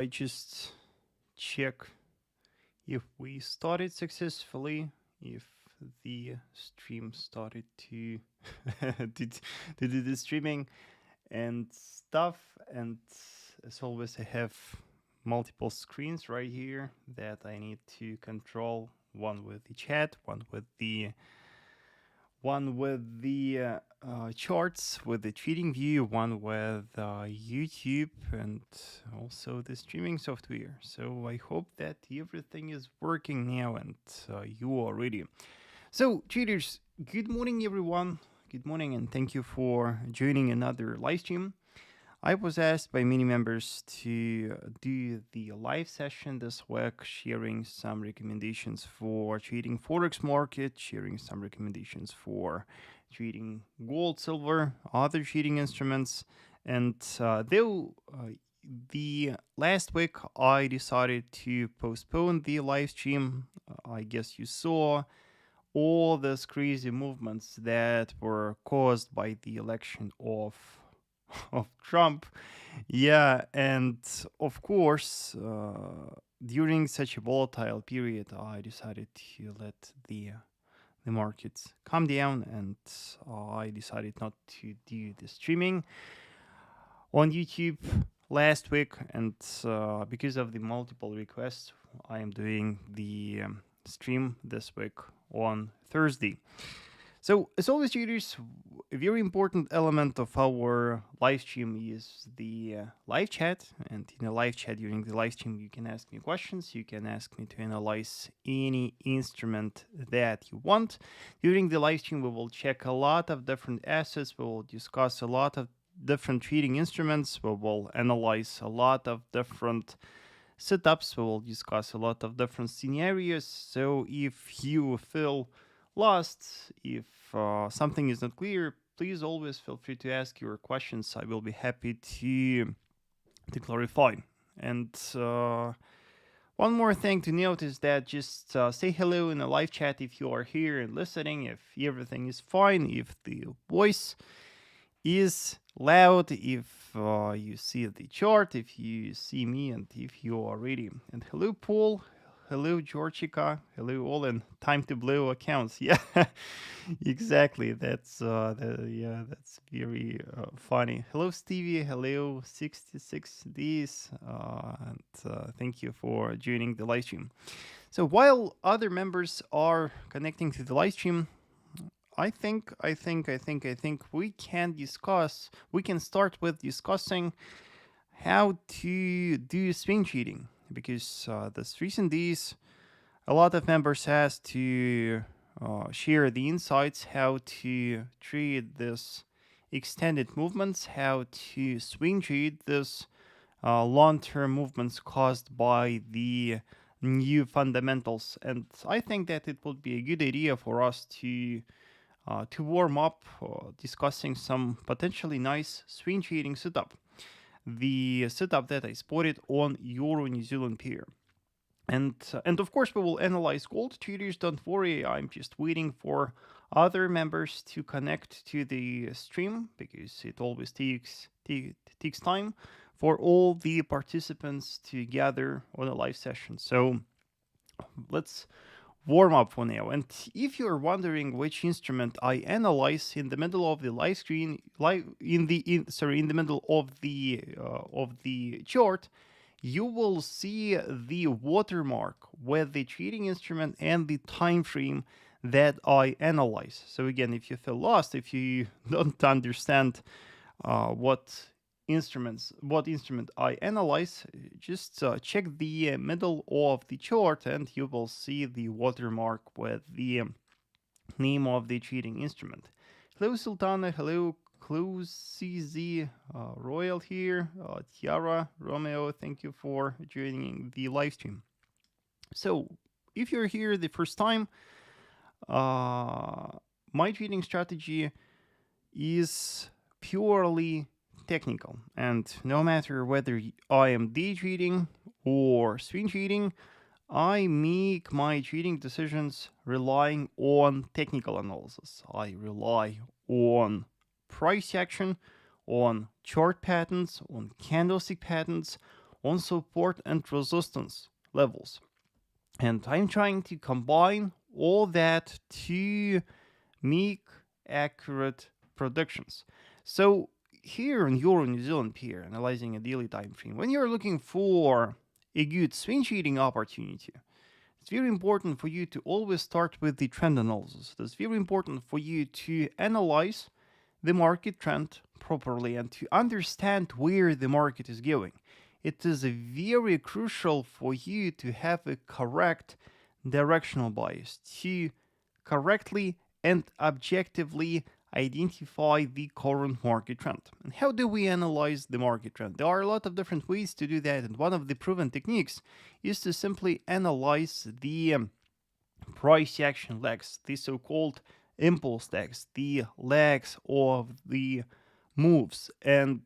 I just check if we started successfully, if the stream started to to do the streaming and stuff. And as always, I have multiple screens right here that I need to control. One with the chat, one with the charts with the trading view, one with YouTube, and also the streaming software. So I hope that everything is working now and you are ready. So traders, good morning everyone. Good morning and thank you for joining another live stream. I was asked by many members to do the live session this week, sharing some recommendations for trading Forex market, sharing some recommendations for trading gold, silver, other trading instruments. And the last week I decided to postpone the live stream. I guess you saw all those crazy movements that were caused by the election of Trump. Yeah, and of course, during such a volatile period, I decided to let the markets calm down, and I decided not to do the streaming on YouTube last week. And because of the multiple requests, I am doing the stream this week on Thursday. So, as always, traders, a very important element of our live stream is the live chat. And in a live chat during the live stream, you can ask me questions. You can ask me to analyze any instrument that you want. During the live stream, we will check a lot of different assets. We will discuss a lot of different trading instruments. We will analyze a lot of different setups. We will discuss a lot of different scenarios. So, if you feel lost, if something is not clear, please always feel free to ask your questions. I will be happy to clarify. And one more thing to note is that just say hello in the live chat if you are here and listening, if everything is fine, if the voice is loud, if you see the chart, if you see me, and if you are ready. And hello, Paul. Hello, EURJPY. Hello, all in Time to Blow accounts. Yeah, exactly. That's that's very funny. Hello, Stevie. Hello, 66 Ds. And thank you for joining the live stream. So while other members are connecting to the live stream, I think we can start with discussing how to do swing trading, because this recent days a lot of members has to share the insights how to trade this extended movements, how to swing trade this long-term movements caused by the new fundamentals. And I think that it would be a good idea for us to warm up discussing some potentially nice swing trading setup. The setup that I spotted on Euro New Zealand pair. And of course, we will analyze gold traders. Don't worry, I'm just waiting for other members to connect to the stream, because it always takes time for all the participants to gather on a live session. So let's warm up for now. And if you're wondering which instrument I analyze in the middle of the live screen, in the middle of the chart, you will see the watermark with the trading instrument and the time frame that I analyze. So again, if you feel lost, if you don't understand what instrument I analyze, just check the middle of the chart and you will see the watermark with the name of the trading instrument. Hello Sultana, hello CZ Royal here, Tiara, Romeo, thank you for joining the live stream. So if you're here the first time, my trading strategy is purely technical, and no matter whether I am day trading or swing trading, I make my trading decisions relying on technical analysis. I rely on price action, on chart patterns, on candlestick patterns, on support and resistance levels. And I'm trying to combine all that to make accurate predictions. So here in EURNZD, analyzing a daily time frame, when you're looking for a good swing trading opportunity, it's very important for you to always start with the trend analysis. It's very important for you to analyze the market trend properly and to understand where the market is going. It is very crucial for you to have a correct directional bias, to correctly and objectively identify the current market trend. And how do we analyze the market trend? There are a lot of different ways to do that, and one of the proven techniques is to simply analyze the price action lags, the so-called impulse lags, the lags of the moves. And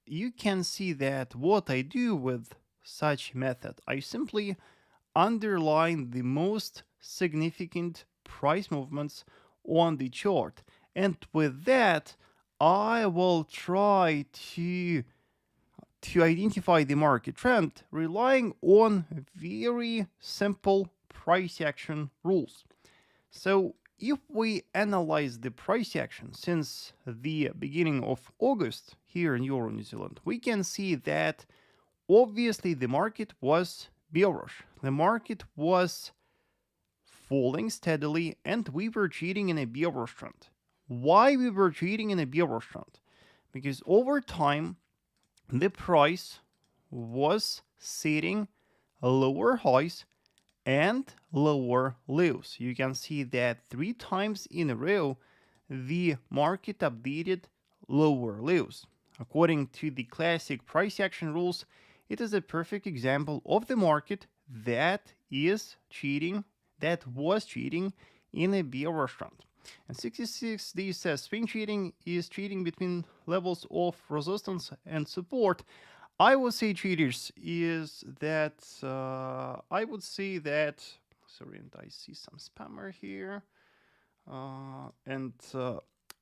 you can see that what I do with such method, I simply underline the most significant price movements on the chart, and with that I will try to identify the market trend relying on very simple price action rules. So if we analyze the price action since the beginning of August here in Euro New Zealand, we can see that obviously the market was bearish. The market was falling steadily and we were trading in a bearish trend. Why we were trading in a bearish trend? Because over time the price was setting lower highs and lower lows. You can see that 3 times in a row the market updated lower lows. According to the classic price action rules, it is a perfect example of the market that was cheating in a bearish trend. And 66D says swing trading is trading between levels of resistance and support. I would say, traders, is that I would say that, sorry, and I see some spammer here.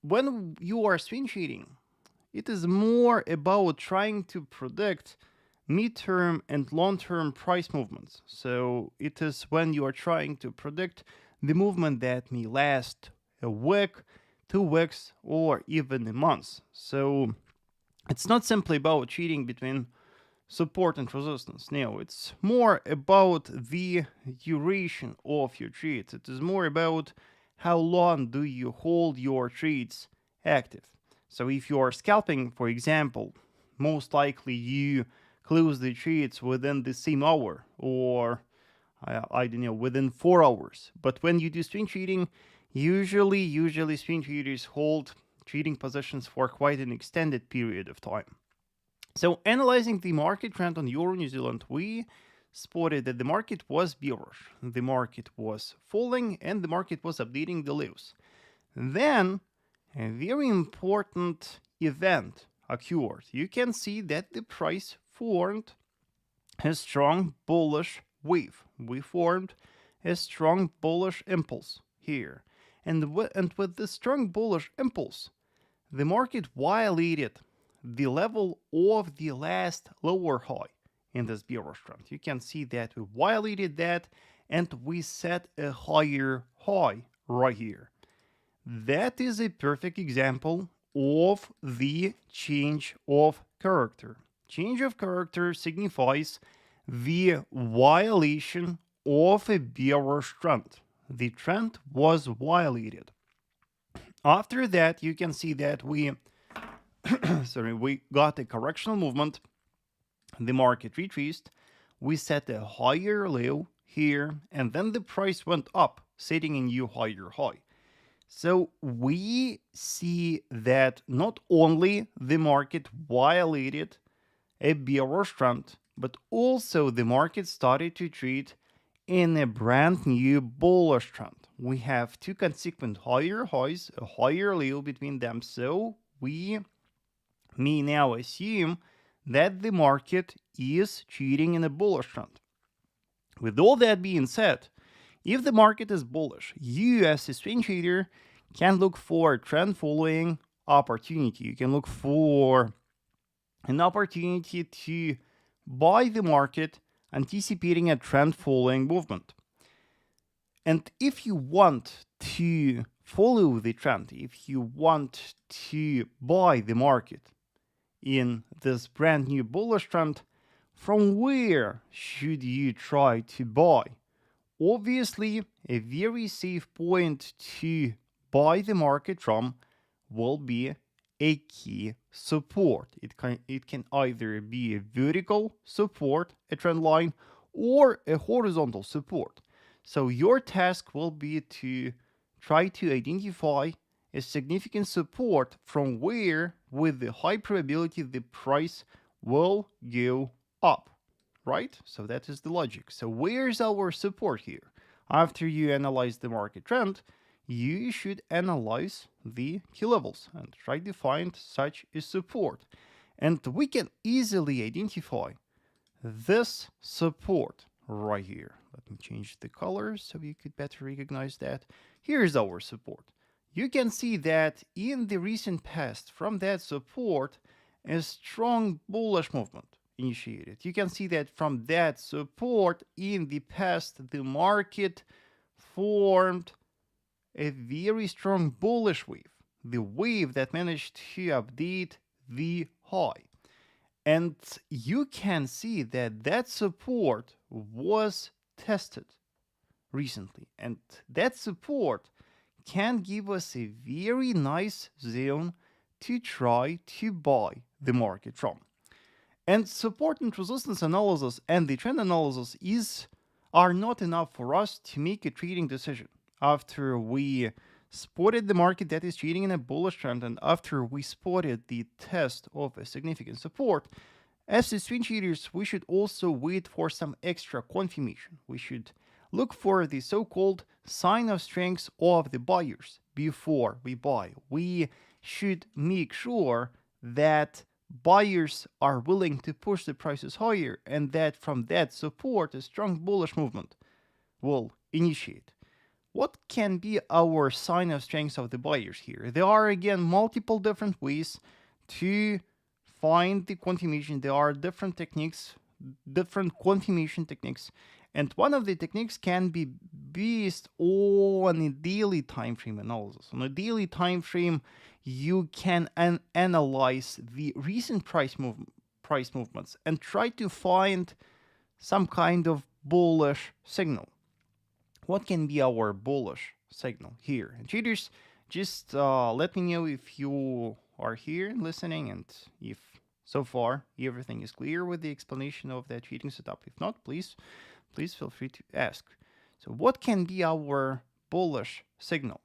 When you are swing trading, it is more about trying to predict mid-term and long-term price movements. So it is when you are trying to predict the movement that may last a week, 2 weeks, or even a month. So it's not simply about trading between support and resistance. No, it's more about the duration of your trades. It is more about how long do you hold your trades active. So if you are scalping, for example, most likely you close the trades within the same hour, or I don't know, within 4 hours. But when you do swing trading, usually swing traders hold trading positions for quite an extended period of time. So analyzing the market trend on Euro New Zealand, we spotted that the market was bearish, the market was falling, and the market was updating the lows. Then a very important event occurred. You can see that the price formed a strong bullish wave. We formed a strong bullish impulse here. And with the strong bullish impulse, the market violated the level of the last lower high in this bearish trend. You can see that we violated that and we set a higher high right here. That is a perfect example of the change of character. Change of character signifies the violation of a bearish trend. The trend was violated. After that, you can see that we got a correctional movement. The market retraced. We set a higher low here, and then the price went up, setting a new higher high. So we see that not only the market violated a bearish trend, but also the market started to trade in a brand new bullish trend. We have 2 consequent higher highs, a higher low between them. So we may now assume that the market is trading in a bullish trend. With all that being said, if the market is bullish, you as a swing trader can look for a trend following opportunity. You can look for an opportunity to buy the market, anticipating a trend following movement. And if you want to follow the trend, if you want to buy the market in this brand new bullish trend, from where should you try to buy? Obviously, a very safe point to buy the market from will be a key support. It can either be a vertical support, a trend line, or a horizontal support. So your task will be to try to identify a significant support from where, with the high probability, the price will go up, right? So that is the logic. So where's our support here? After you analyze the market trend, you should analyze the key levels and try to find such a support. And we can easily identify this support right here. Let me change the color so you could better recognize that. Here's our support. You can see that in the recent past, from that support, a strong bullish movement initiated. You can see that from that support in the past, the market formed a very strong bullish wave, the wave that managed to update the high. And you can see that that support was tested recently, and that support can give us a very nice zone to try to buy the market from. And support and resistance analysis and the trend analysis are not enough for us to make a trading decision. After we spotted the market that is trading in a bullish trend, and after we spotted the test of a significant support, as the swing traders, we should also wait for some extra confirmation. We should look for the so-called sign of strength of the buyers before we buy. We should make sure that buyers are willing to push the prices higher, and that from that support a strong bullish movement will initiate. What can be our sign of strength of the buyers here? There are again multiple different ways to find the confirmation. There are different techniques, different confirmation techniques, and one of the techniques can be based on a daily time frame analysis. On a daily time frame, you can analyze the recent price movements and try to find some kind of bullish signal. What can be our bullish signal here? And traders, just let me know if you are here listening, and if so far everything is clear with the explanation of that trading setup. If not, please feel free to ask. So what can be our bullish signal?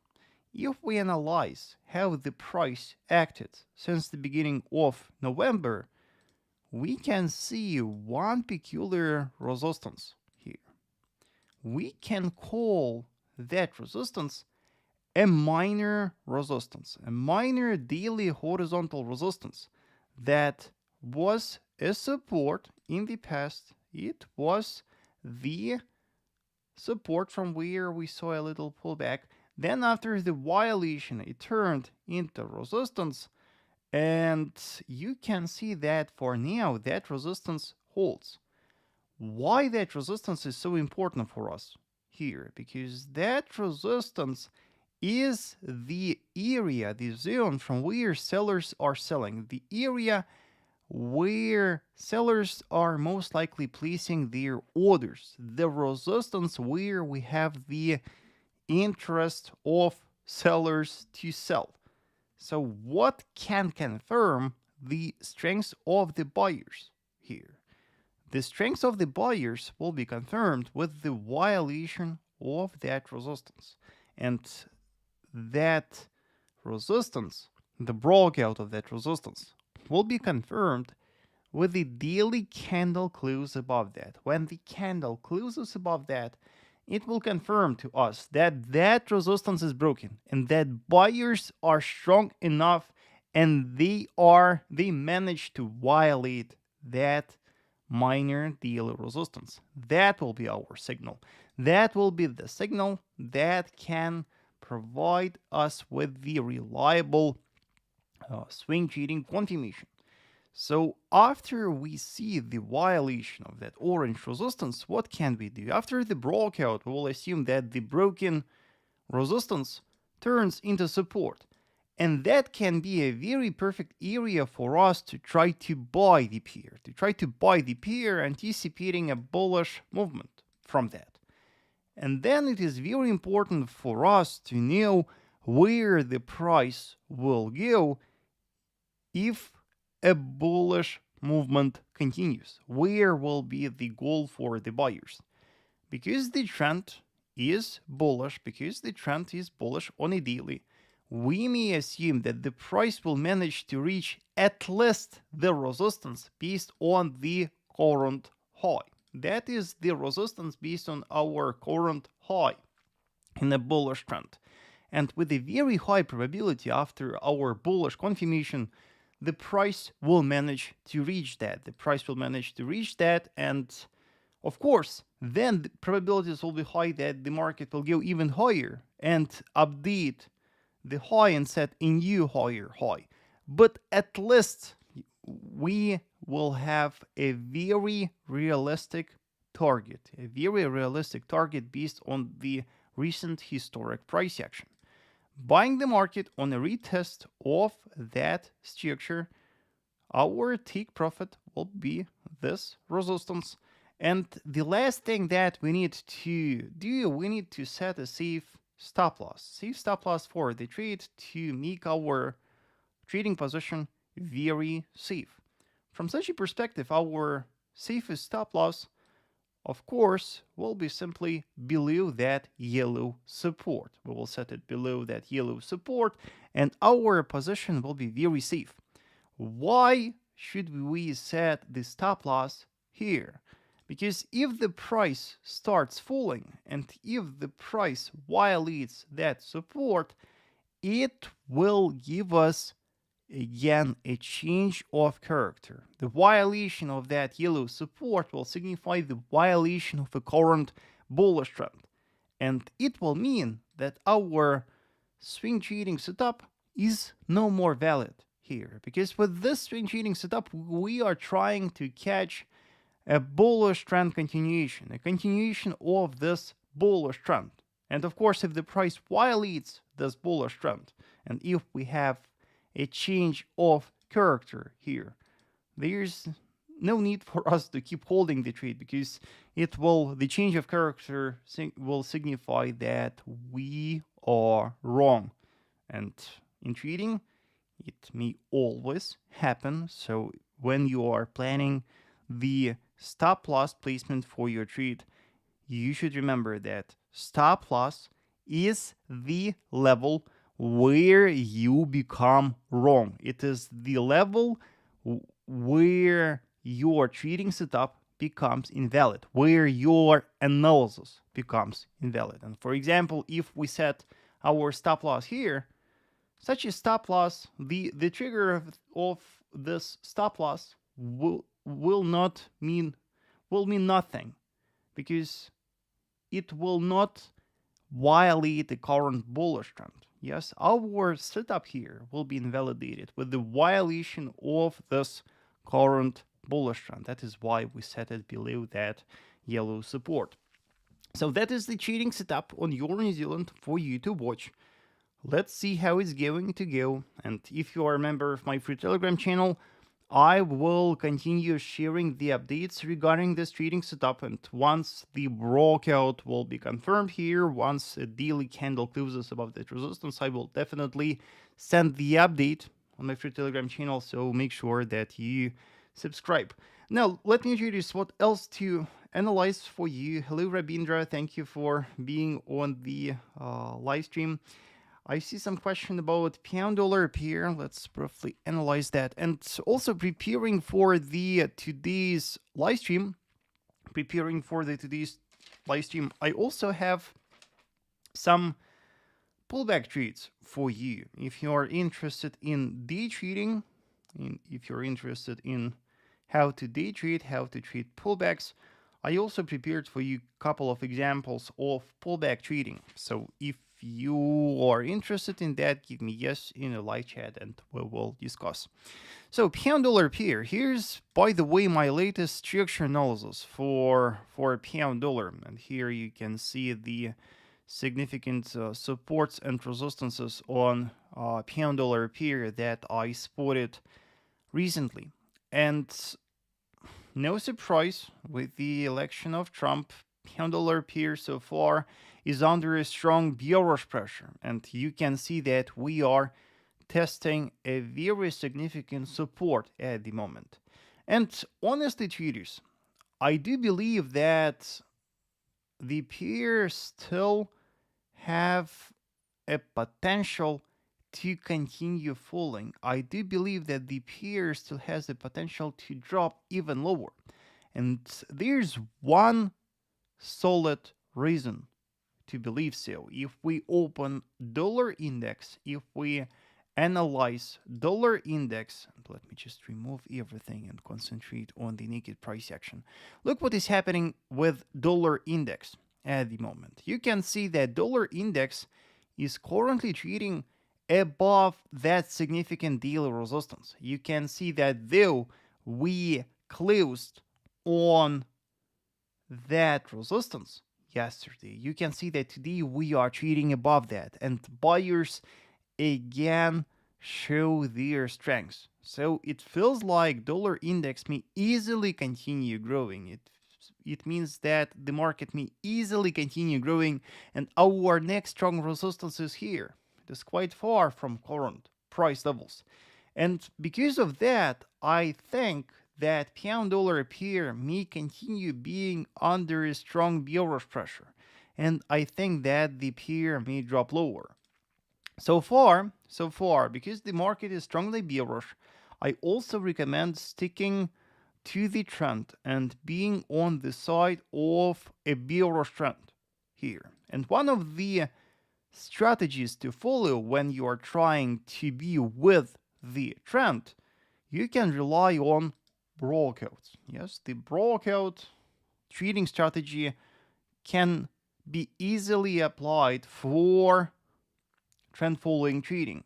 If we analyze how the price acted since the beginning of November, we can see one peculiar resistance here. We can call that resistance a minor resistance, a minor daily horizontal resistance that was a support in the past. It was the support from where we saw a little pullback. Then after the violation, it turned into resistance, and you can see that for now that resistance holds. Why that resistance is so important for us here? Because that resistance is the area, the zone from where sellers are selling, the area where sellers are most likely placing their orders, the resistance where we have the interest of sellers to sell. So what can confirm the strength of the buyers here? The strength of the buyers will be confirmed with the violation of that resistance. And that resistance, the breakout of that resistance, will be confirmed with the daily candle close above that. When the candle closes above that, it will confirm to us that that resistance is broken and that buyers are strong enough and they manage to violate that minor daily resistance. That will be our signal. That will be the signal that can provide us with the reliable swing trading confirmation. So after we see the violation of that orange resistance, what can we do? After the breakout, we will assume that the broken resistance turns into support. And that can be a very perfect area for us to try to buy the pair, anticipating a bullish movement from that. And then it is very important for us to know where the price will go if a bullish movement continues. Where will be the goal for the buyers? Because the trend is bullish, on a daily, we may assume that the price will manage to reach at least the resistance based on the current high. That is the resistance based on our current high in a bullish trend. And with a very high probability after our bullish confirmation, the price will manage to reach that. And of course, then the probabilities will be high that the market will go even higher and update the high and set a new higher high. But at least we will have a very realistic target based on the recent historic price action. Buying the market on a retest of that structure, our take profit will be this resistance. And the last thing that we need to do, we need to set a safe stop loss for the trade to make our trading position very safe. From such a perspective, our safest stop loss, of course, will be simply below that yellow support. We will set it below that yellow support and our position will be very safe. Why should we set the stop loss here? Because if the price starts falling and if the price violates that support, it will give us again a change of character. The violation of that yellow support will signify the violation of a current bullish trend. And it will mean that our swing trading setup is no more valid here. Because with this swing trading setup, we are trying to catch a bullish trend continuation, a continuation of this bullish trend. And of course, if the price violates this bullish trend, and if we have a change of character here, there's no need for us to keep holding the trade because the change of character will signify that we are wrong. And in trading, it may always happen. So when you are planning the stop loss placement for your trade, you should remember that stop loss is the level where you become wrong. It is the level where your trading setup becomes invalid, where your analysis becomes invalid. And for example, if we set our stop loss here, such a stop loss, the trigger of this stop loss will mean nothing, because it will not violate the current bullish trend. Yes, our setup here will be invalidated with the violation of this current bullish trend. That is why we set it below that yellow support. So that is the trading setup on Euro New Zealand for you to watch. Let's see how it's going to go. And if you are a member of my free Telegram channel, I will continue sharing the updates regarding this trading setup, and once the breakout will be confirmed here, once a daily candle closes above that resistance, I will definitely send the update on my free Telegram channel, so make sure that you subscribe. Now, let me introduce what else to analyze for you. Hello, Rabindra. Thank you for being on the live stream. I see some question about pound dollar pair. Let's briefly analyze that. And also preparing for the today's live stream, I also have some pullback trades for you. If you are interested in day trading, if you're interested in how to day trade, how to trade pullbacks, I also prepared for you a couple of examples of pullback trading. So if you are interested in that, give me yes in a live chat and we will discuss. So pound dollar pair, here's, by the way, my latest structure analysis for pound dollar. And here you can see the significant supports and resistances on pound dollar pair that I spotted recently. And no surprise, with the election of Trump, pound dollar pair so far is under a strong bearish pressure. And you can see that we are testing a very significant support at the moment. And honestly, traders, I do believe that the pair still have a potential to continue falling. I do believe that the pair still has the potential to drop even lower. And there's one solid reason to believe so. If we open dollar index, if we analyze dollar index, let me just remove everything and concentrate on the naked price action. Look what is happening with dollar index at the moment. You can see that dollar index is currently trading above that significant daily resistance. You can see that though we closed on that resistance yesterday, you can see that today we are trading above that, and buyers again show their strengths. So it feels like dollar index may easily continue growing. It means that the market may easily continue growing, and our next strong resistance is here. It is quite far from current price levels. And because of that, I think that pound dollar pair may continue being under a strong bearish pressure. And I think that the pair may drop lower. So far, because the market is strongly bearish, I also recommend sticking to the trend and being on the side of a bearish trend here. And one of the strategies to follow when you are trying to be with the trend, you can rely on breakouts. Yes, the breakout trading strategy can be easily applied for trend following trading.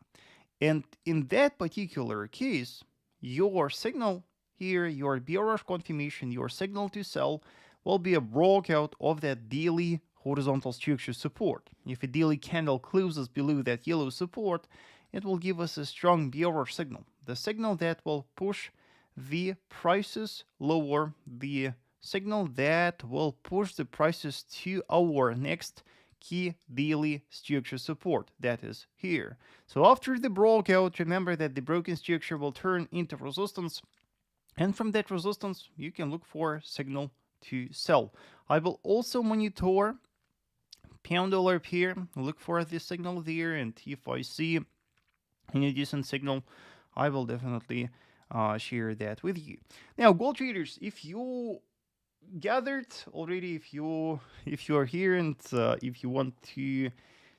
And in that particular case, your signal here, your bearish confirmation, your signal to sell will be a breakout of that daily horizontal structure support. If a daily candle closes below that yellow support, it will give us a strong bearish signal. The signal that will push the prices lower, the signal that will push the prices to our next key daily structure support, that is here. So after the breakout, remember that the broken structure will turn into resistance, and from that resistance you can look for signal to sell. I will also monitor pound dollar pair, look for this signal there, and if I see any decent signal, I will definitely share that with you. Now, gold traders, if you gathered already, if you are here and if you want to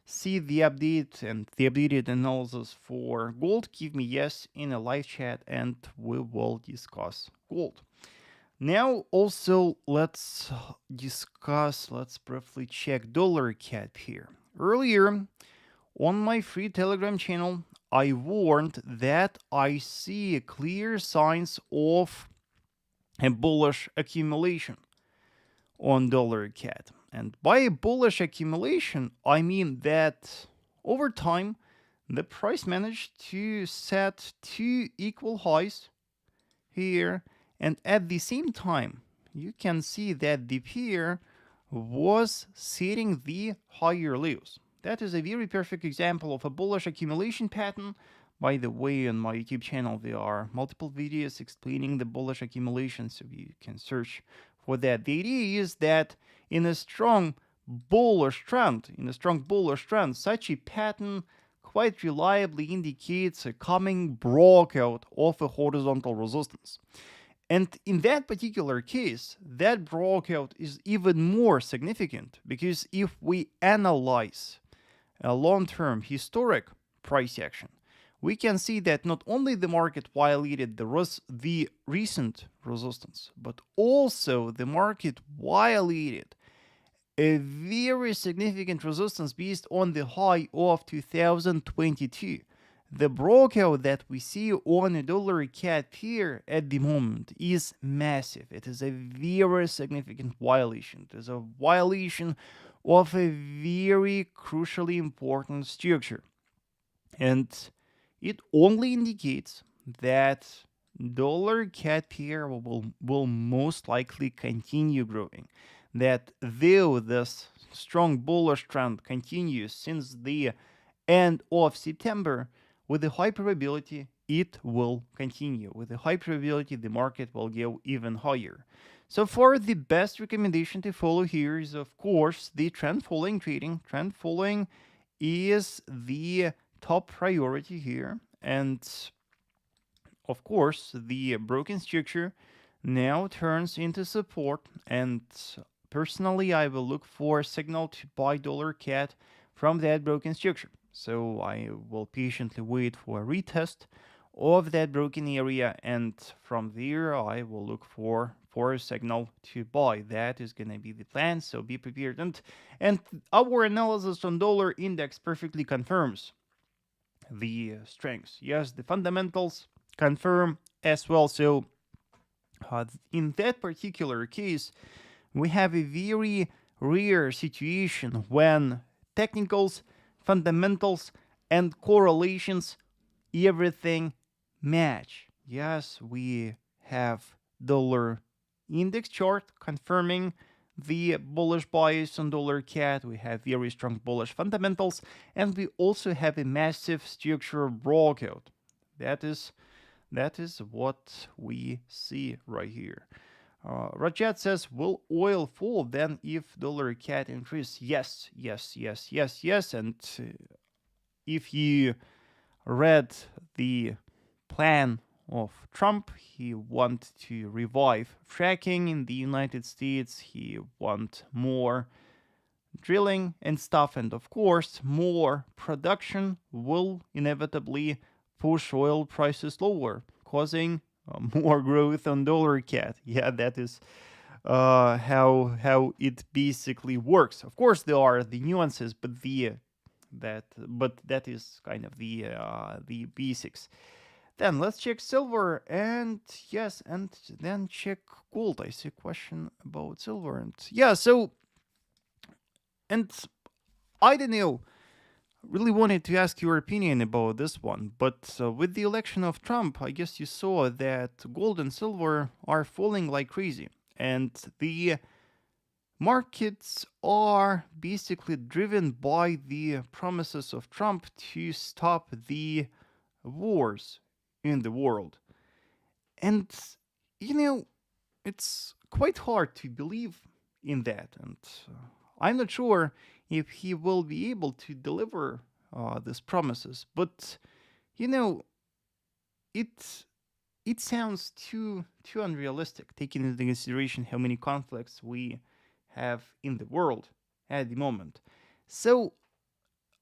see the update and the updated analysis for gold, give me yes in a live chat and we will discuss gold. Now also let's briefly check dollar CAD here. Earlier on my free Telegram channel, I warned that I see clear signs of a bullish accumulation on dollar CAD. And by a bullish accumulation, I mean that over time, the price managed to set two equal highs here, and at the same time, you can see that the pair was setting the higher lows. That is a very perfect example of a bullish accumulation pattern. By the way, on my YouTube channel, there are multiple videos explaining the bullish accumulation, so you can search for that. The idea is that in a strong bullish trend, such a pattern quite reliably indicates a coming breakout of a horizontal resistance. And in that particular case, that breakout is even more significant, because if we analyze a long-term historic price action, we can see that not only the market violated the recent resistance, but also the market violated a very significant resistance based on the high of 2022. The breakout that we see on a dollar CAD pair at the moment is massive. It is a very significant violation. It is a violation of a very crucially important structure. And it only indicates that dollar CAD pair will most likely continue growing. That though this strong bullish trend continues since the end of September, with a high probability it will continue. With a high probability the market will go even higher. So far, the best recommendation to follow here is, of course, the trend following trading. Trend following is the top priority here. And of course, the broken structure now turns into support. And personally, I will look for a signal to buy dollar CAD from that broken structure. So I will patiently wait for a retest of that broken area, and from there I will look for a signal to buy. That is going to be the plan, so be prepared. And our analysis on dollar index perfectly confirms the strengths. Yes, the fundamentals confirm as well. So in that particular case, we have a very rare situation when technicals, fundamentals, and correlations, everything match. Yes, we have dollar index chart confirming the bullish bias on dollar CAD. We have very strong bullish fundamentals, and we also have a massive structural breakout. That is what we see right here. Rajat says, will oil fall then if dollar CAD increase? Yes. And if you read the plan of Trump, he wants to revive fracking in the United States. He wants more drilling and stuff. And of course, more production will inevitably push oil prices lower, causing more growth on dollar CAD. Yeah, that is how it basically works. Of course, there are the nuances, but that is kind of the basics. Then let's check silver, and yes, and then check gold. I see a question about silver, and yeah, so, and I don't know, really wanted to ask your opinion about this one, but with the election of Trump, I guess you saw that gold and silver are falling like crazy, and the markets are basically driven by the promises of Trump to stop the wars in the world. And, it's quite hard to believe in that. And I'm not sure if he will be able to deliver these promises. But, it it sounds too unrealistic, taking into consideration how many conflicts we have in the world at the moment. So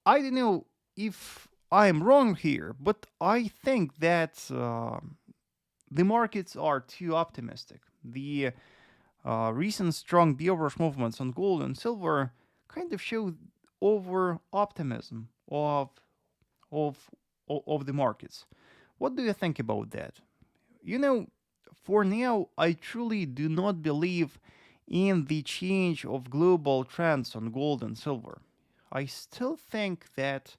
I don't know if I'm wrong here, but I think that the markets are too optimistic. The recent strong bearish movements on gold and silver kind of show over optimism of of the markets. What do you think about that? For now, I truly do not believe in the change of global trends on gold and silver. I still think that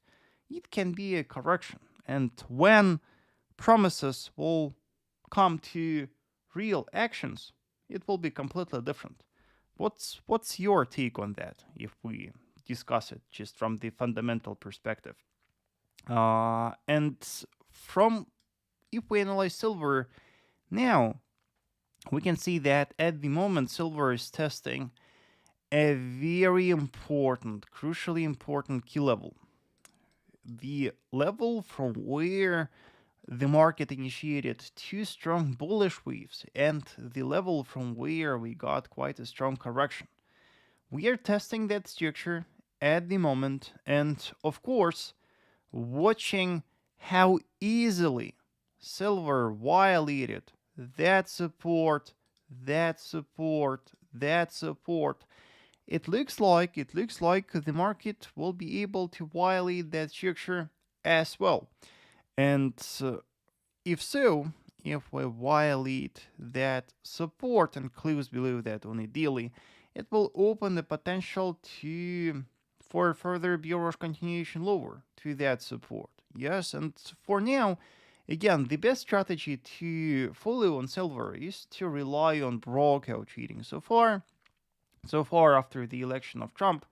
it can be a correction, and when promises will come to real actions, it will be completely different. What's your take on that if we discuss it just from the fundamental perspective? And from if we analyze silver now, we can see that at the moment silver is testing a very important, crucially important key level. The level from where the market initiated two strong bullish waves and the level from where we got quite a strong correction. We are testing that structure at the moment, and of course, watching how easily silver violated that support, it looks like the market will be able to violate that structure as well. And if so, if we violate that support and close below that on a daily, it will open the potential for further bearish continuation lower to that support. Yes, and for now, again, the best strategy to follow on silver is to rely on breakout trading. So far after the election of Trump,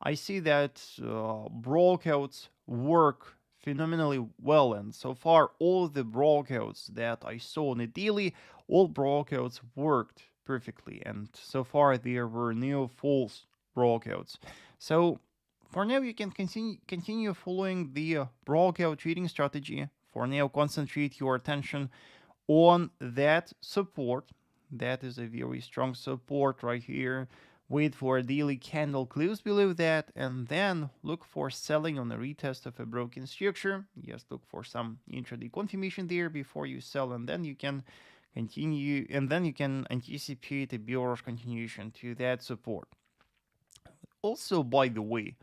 I see that breakouts work phenomenally well, and so far all the breakouts that I saw on the daily, all breakouts worked perfectly, and so far there were no false breakouts. So for now you can continue following the breakout trading strategy. For now, concentrate your attention on that support. That is a very strong support right here. Wait for a daily candle close below that, and then look for selling on a retest of a broken structure. Yes, look for some intraday confirmation there before you sell, and then you can continue, and then you can anticipate a bearish continuation to that support. Also, by the way,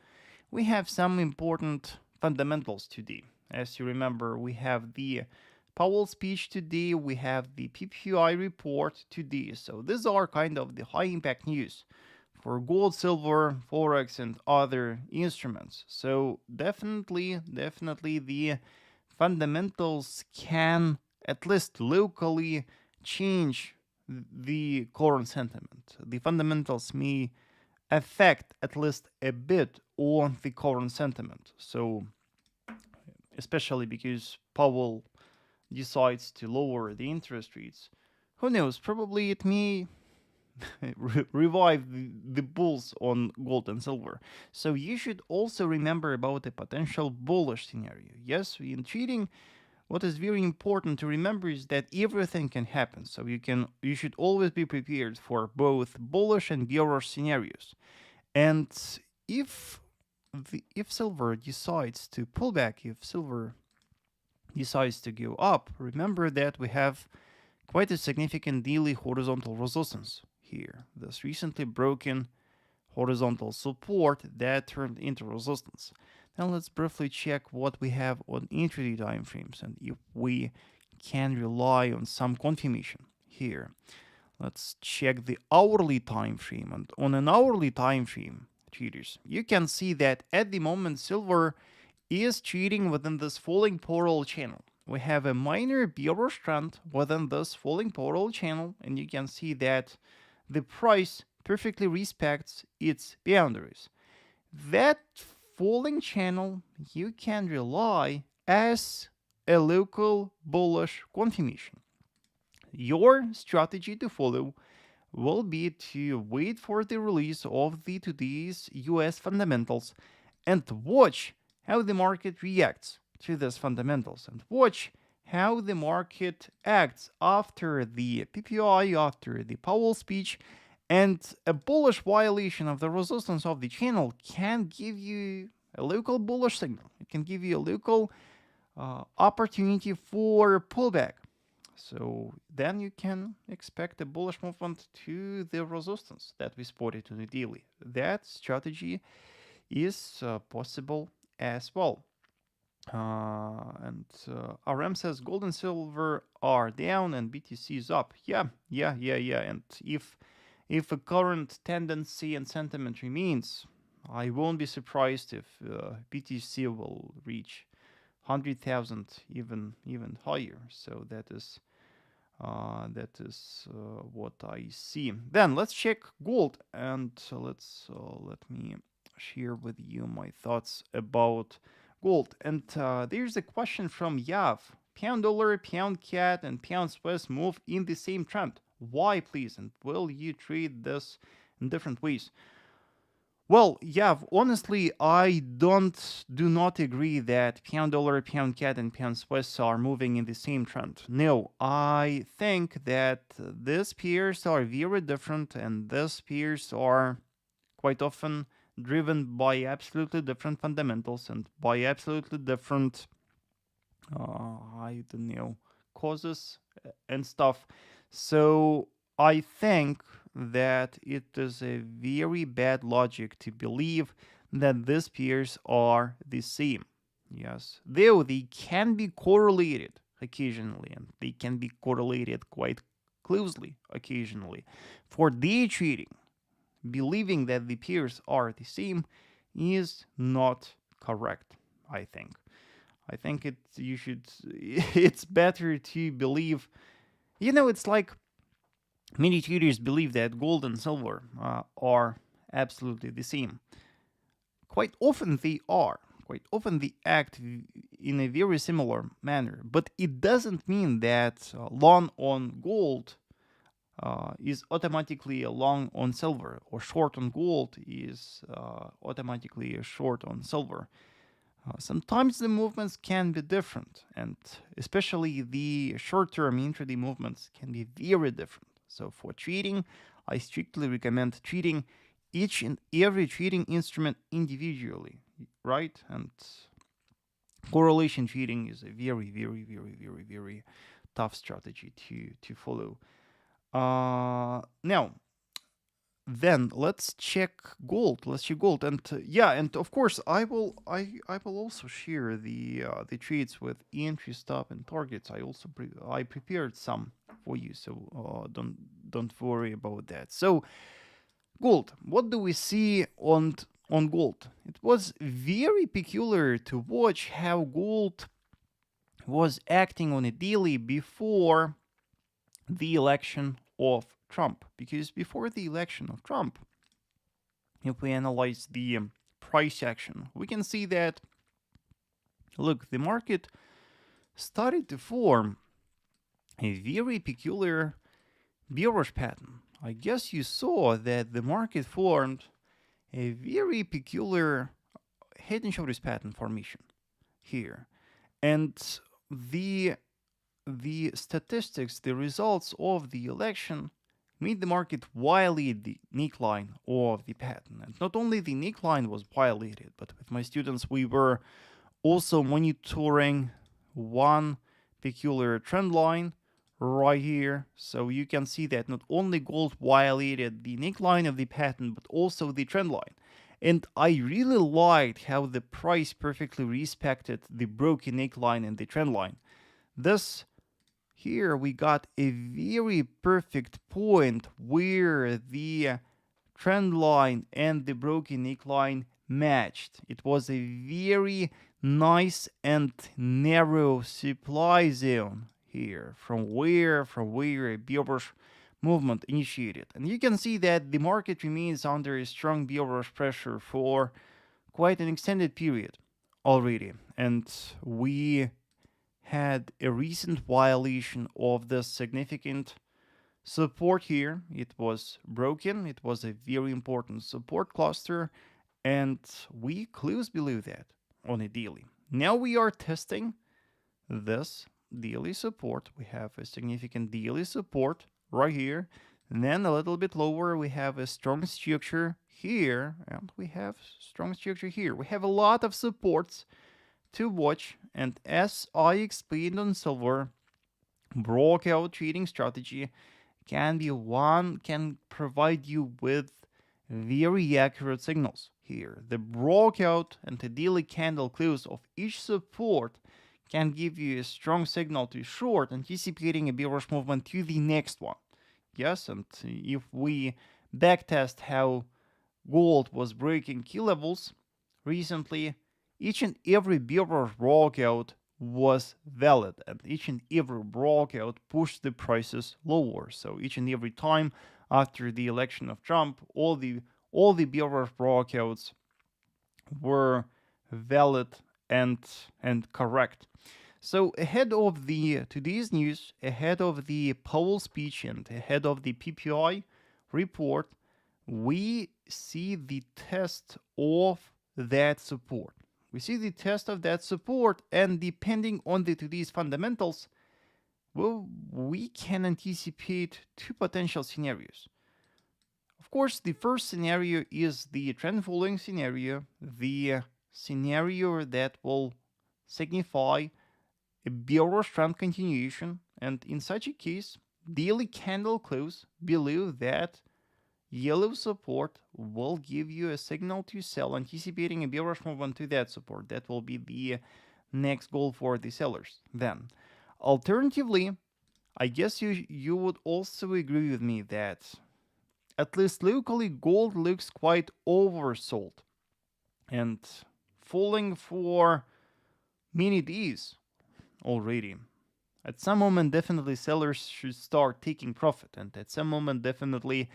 we have some important fundamentals today. As you remember, we have the Powell speech today, we have the PPI report today. So these are kind of the high impact news for gold, silver, Forex, and other instruments. So definitely the fundamentals can at least locally change the current sentiment. The fundamentals may affect at least a bit on the current sentiment. So especially because Powell decides to lower the interest rates, who knows, probably it may revive the bulls on gold and silver. So you should also remember about a potential bullish scenario. Yes, in trading, what is very important to remember is that everything can happen. So you should always be prepared for both bullish and bearish scenarios. And if silver decides to pull back, if silver decides to go up, remember that we have quite a significant daily horizontal resistance here. This recently broken horizontal support that turned into resistance. Now let's briefly check what we have on intraday time frames and if we can rely on some confirmation here. Let's check the hourly time frame, and on an hourly time frame, traders, you can see that at the moment silver is trading within this falling parallel channel. We have a minor bearish trend within this falling parallel channel, and you can see that the price perfectly respects its boundaries. That falling channel you can rely as a local bullish confirmation. Your strategy to follow will be to wait for the release of the today's US fundamentals and watch how the market reacts to these fundamentals, and watch how the market acts after the PPI, after the Powell speech, and a bullish violation of the resistance of the channel can give you a local bullish signal. It can give you a local opportunity for pullback. So then you can expect a bullish movement to the resistance that we spotted on the daily. That strategy is possible as well. And RM says gold and silver are down and BTC is up. Yeah. And if a current tendency and sentiment remains, I won't be surprised if BTC will reach 100,000, even higher. So that is what I see. Then let's check gold, and let me share with you my thoughts about gold. And there's a question from Yav. Pound dollar, pound CAD, and pound Swiss move in the same trend. Why, please? And will you trade this in different ways? Well, yeah, honestly, I do not agree that pound dollar, pound CAD, and pound Swiss are moving in the same trend. No, I think that these pairs are very different, and these pairs are quite often driven by absolutely different fundamentals and by absolutely different, causes and stuff. So I think that it is a very bad logic to believe that these pairs are the same. Yes, though they can be correlated occasionally, and they can be correlated quite closely occasionally. For day trading, believing that the pairs are the same is not correct, I think. I think it's better to believe, it's like many traders believe that gold and silver are absolutely the same. Quite often they are. Quite often they act in a very similar manner. But it doesn't mean that long on gold is automatically a long on silver, or short on gold is automatically a short on silver. Sometimes the movements can be different, and especially the short-term intraday movements can be very different. So for trading, I strictly recommend treating each and every trading instrument individually, right? And correlation trading is a very, very, very, very, very tough strategy to follow. Now, then let's check gold. And and of course I will also share the trades with entry, stop, and targets. I prepared some for you, so don't worry about that. So gold, what do we see on gold? It was very peculiar to watch how gold was acting on a daily before the election of Trump, because before the election of Trump, if we analyze the price action, we can see that, look, the market started to form a very peculiar bearish pattern. I guess you saw that the market formed a very peculiar head and shoulders pattern formation here, and the statistics, the results of the election made the market violate the neckline of the pattern. And not only the neckline was violated, but with my students, we were also monitoring one peculiar trend line right here. So you can see that not only gold violated the neckline of the pattern, but also the trend line. And I really liked how the price perfectly respected the broken neckline and the trend line. This here we got a very perfect point where the trend line and the broken neckline matched. It was a very nice and narrow supply zone here from where a bearish movement initiated. And you can see that the market remains under a strong bearish pressure for quite an extended period already. And we had a recent violation of this significant support here. It was broken. It was a very important support cluster, and we closed below that on a daily. Now we are testing this daily support. We have a significant daily support right here. And then a little bit lower, we have a strong structure here, and we have strong structure here. We have a lot of supports to watch, and as I explained on silver, breakout trading strategy can provide you with very accurate signals here. The breakout and the daily candle close of each support can give you a strong signal to short, anticipating a bearish movement to the next one. Yes, and if we backtest how gold was breaking key levels recently, each and every bearish breakout was valid, and each and every breakout pushed the prices lower. So each and every time after the election of Trump, all the bearish breakouts were valid and correct. So ahead of the today's news, ahead of the Powell speech, and ahead of the PPI report, we see the test of that support. We see the test of that support, and depending on the today's fundamentals, well, we can anticipate two potential scenarios. Of course, the first scenario is the trend following scenario, the scenario that will signify a bearish trend continuation, and in such a case, daily candle close below that yellow support will give you a signal to sell, anticipating a bearish movement to that support. That will be the next goal for the sellers. Then, alternatively, I guess you would also agree with me that at least locally gold looks quite oversold and falling for many days already. At some moment, definitely sellers should start taking profit, and at some moment, definitely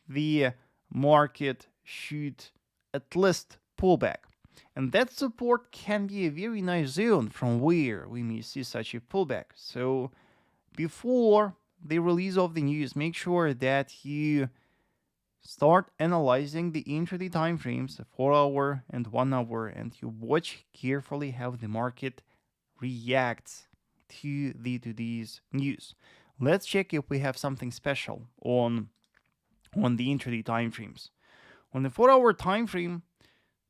the market should at least pull back. And that support can be a very nice zone from where we may see such a pullback. So before the release of the news, make sure that you start analyzing the intraday time frames, 4 hour and 1 hour, and you watch carefully how the market reacts to today's news. Let's check if we have something special on the intraday time frames. On the 4-hour time frame,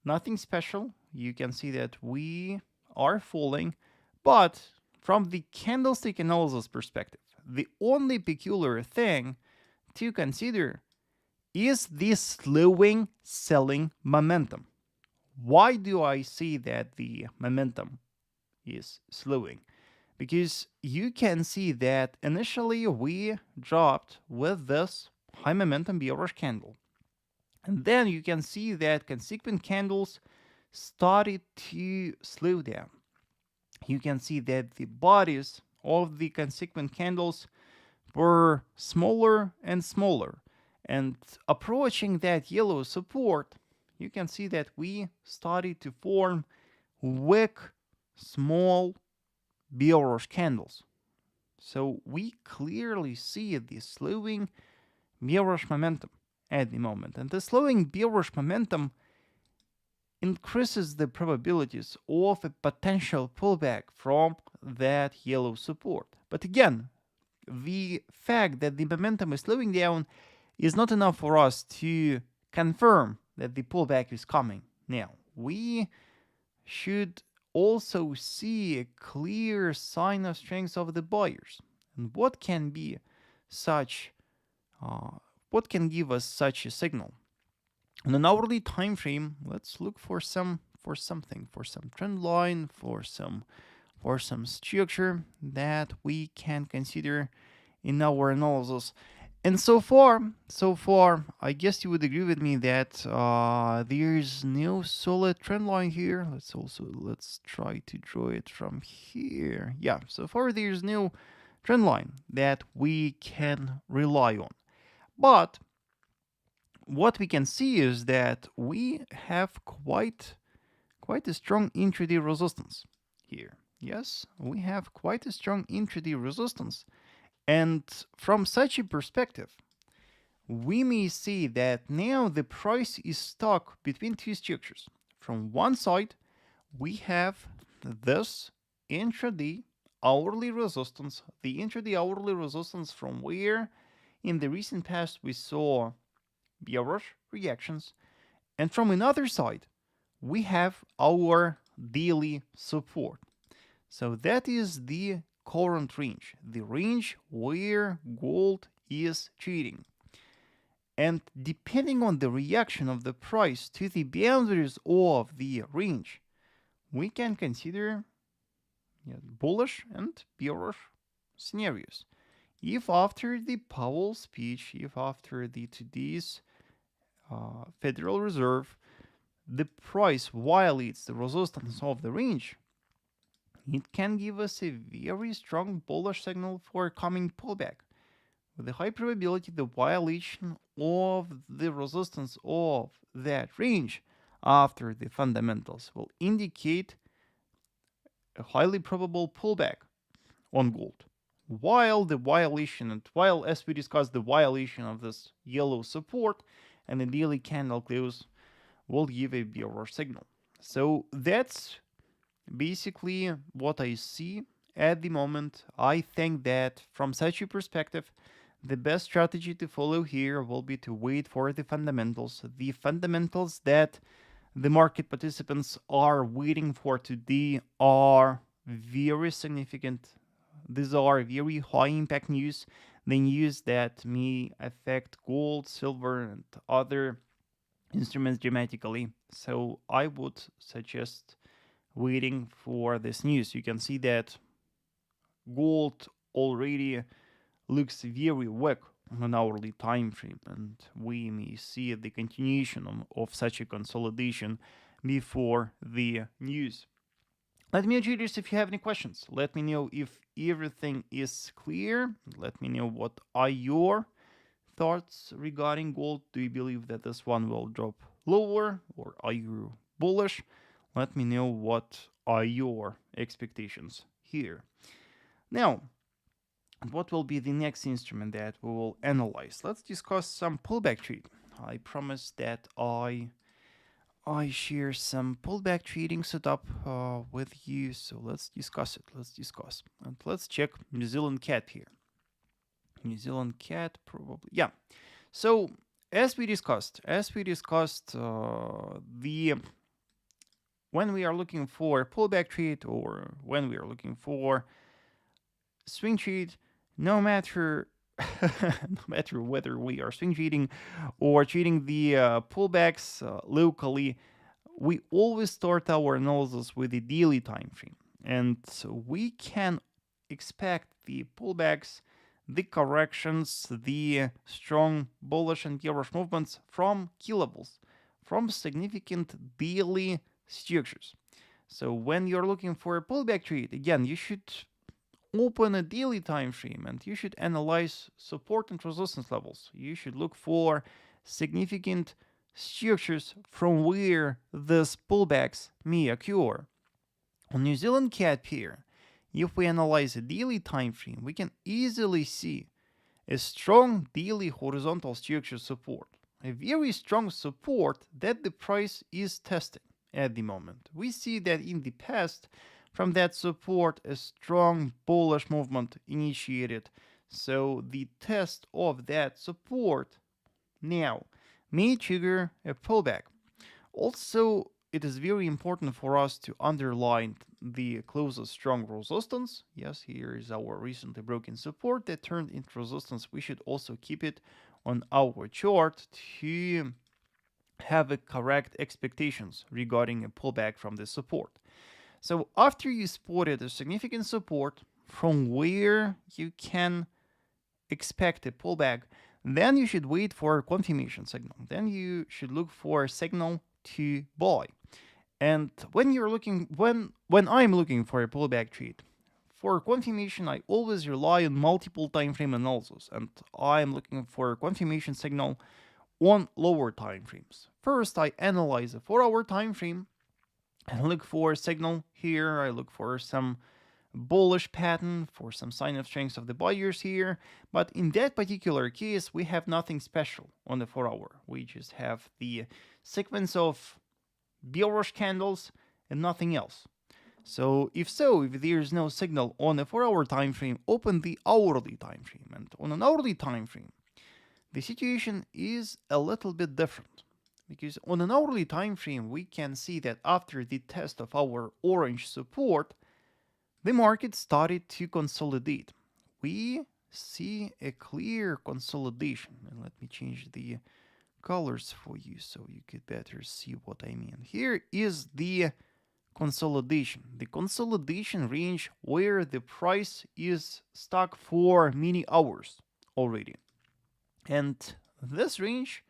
nothing special. You can see that we are falling, but from the candlestick analysis perspective, the only peculiar thing to consider is this slowing selling momentum. Why do I see that the momentum is slowing? Because you can see that initially we dropped with this high momentum bearish candle. And then you can see that consequent candles started to slow down. You can see that the bodies of the consequent candles were smaller and smaller. And approaching that yellow support, you can see that we started to form weak, small, bearish candles. So we clearly see the slowing bearish momentum at the moment. And the slowing bearish momentum increases the probabilities of a potential pullback from that yellow support. But again, the fact that the momentum is slowing down is not enough for us to confirm that the pullback is coming. Now, we should also see a clear sign of strength of the buyers. And what can be such, what can give us such a signal? On an hourly time frame, let's look for some trend line, for some structure that we can consider in our analysis. And so far, I guess you would agree with me that there's no solid trend line here. Let's try to draw it from here. Yeah, so far there's no trend line that we can rely on. But what we can see is that we have quite a strong intraday resistance here. Yes, we have quite a strong intraday resistance. And from such a perspective, we may see that now the price is stuck between two structures. From one side, we have this intraday hourly resistance, the intraday hourly resistance from where in the recent past we saw bearish reactions. And from another side, we have our daily support. So that is the current range, the range where gold is trading. And depending on the reaction of the price to the boundaries of the range, we can consider bullish and bearish scenarios. If after the Powell speech, if after the today's Federal Reserve, the price violates the resistance of the range, it can give us a very strong bullish signal for coming pullback. With a high probability, the violation of the resistance of that range after the fundamentals will indicate a highly probable pullback on gold. While the violation, and while as we discussed, the violation of this yellow support and the daily candle close will give a bearish signal. So that's basically what I see at the moment. I think that from such a perspective, the best strategy to follow here will be to wait for the fundamentals that the market participants are waiting for today are very significant. These are very high impact news the news that may affect gold, silver, and other instruments dramatically. So I would suggest waiting for this news. You can see that gold already looks very weak on an hourly time frame, and we may see the continuation of such a consolidation before the news. Let me know, traders, if you have any questions. Let me know if everything is clear. Let me know what are your thoughts regarding gold. Do you believe that this one will drop lower, or are you bullish? Let me know what are your expectations here. Now, what will be the next instrument that we will analyze? Let's discuss some pullback trade. I promised that I share some pullback trading setup with you, so let's discuss it. And let's check New Zealand CAD here. New Zealand CAD probably, yeah. So as we discussed, when we are looking for pullback trade, or when we are looking for swing trade, no matter whether we are swing trading or trading the pullbacks locally, we always start our analysis with the daily time frame, and so we can expect the pullbacks, the corrections, the strong bullish and bearish movements from key levels, from significant daily structures. So when you're looking for a pullback trade, again, you should open a daily time frame and you should analyze support and resistance levels. You should look for significant structures from where these pullbacks may occur. On New Zealand CAD pair, if we analyze a daily time frame, we can easily see a strong daily horizontal structure support, a very strong support that the price is testing at the moment. We see that in the past, from that support, a strong bullish movement initiated. So the test of that support now may trigger a pullback. Also, it is very important for us to underline the closest strong resistance. Yes, here is our recently broken support that turned into resistance. We should also keep it on our chart to have a correct expectations regarding a pullback from the support. So after you spotted a significant support from where you can expect a pullback, then you should wait for a confirmation signal. Then you should look for a signal to buy. And when I'm looking for a pullback trade, for confirmation, I always rely on multiple time frame analysis, and I'm looking for a confirmation signal on lower time frames. First, I analyze a 4-hour time frame and look for a signal here. I look for some bullish pattern, for some sign of strength of the buyers here. But in that particular case, we have nothing special on the 4-hour. We just have the sequence of bearish candles and nothing else. So if there is no signal on a 4-hour time frame, open the hourly time frame. And on an hourly time frame, the situation is a little bit different, because on an hourly time frame, we can see that after the test of our orange support, the market started to consolidate. We see a clear consolidation. And let me change the colors for you so you could better see what I mean. Here is the consolidation range where the price is stuck for many hours already. And this range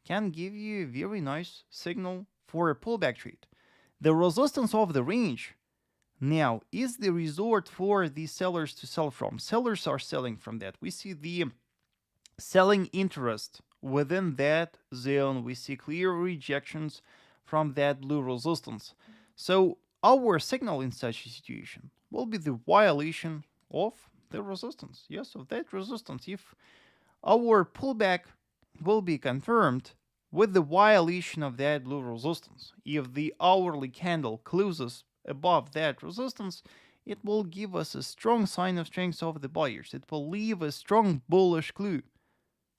can give you a very nice signal for a pullback trade. The resistance of the range now is the resort for the sellers to sell from. Sellers are selling from that. We see the selling interest within that zone. We see clear rejections from that blue resistance. So our signal in such a situation will be the violation of the resistance. Yes, of that resistance. If our pullback will be confirmed with the violation of that blue resistance, if the hourly candle closes above that resistance, it will give us a strong sign of strength of the buyers. It will leave a strong bullish clue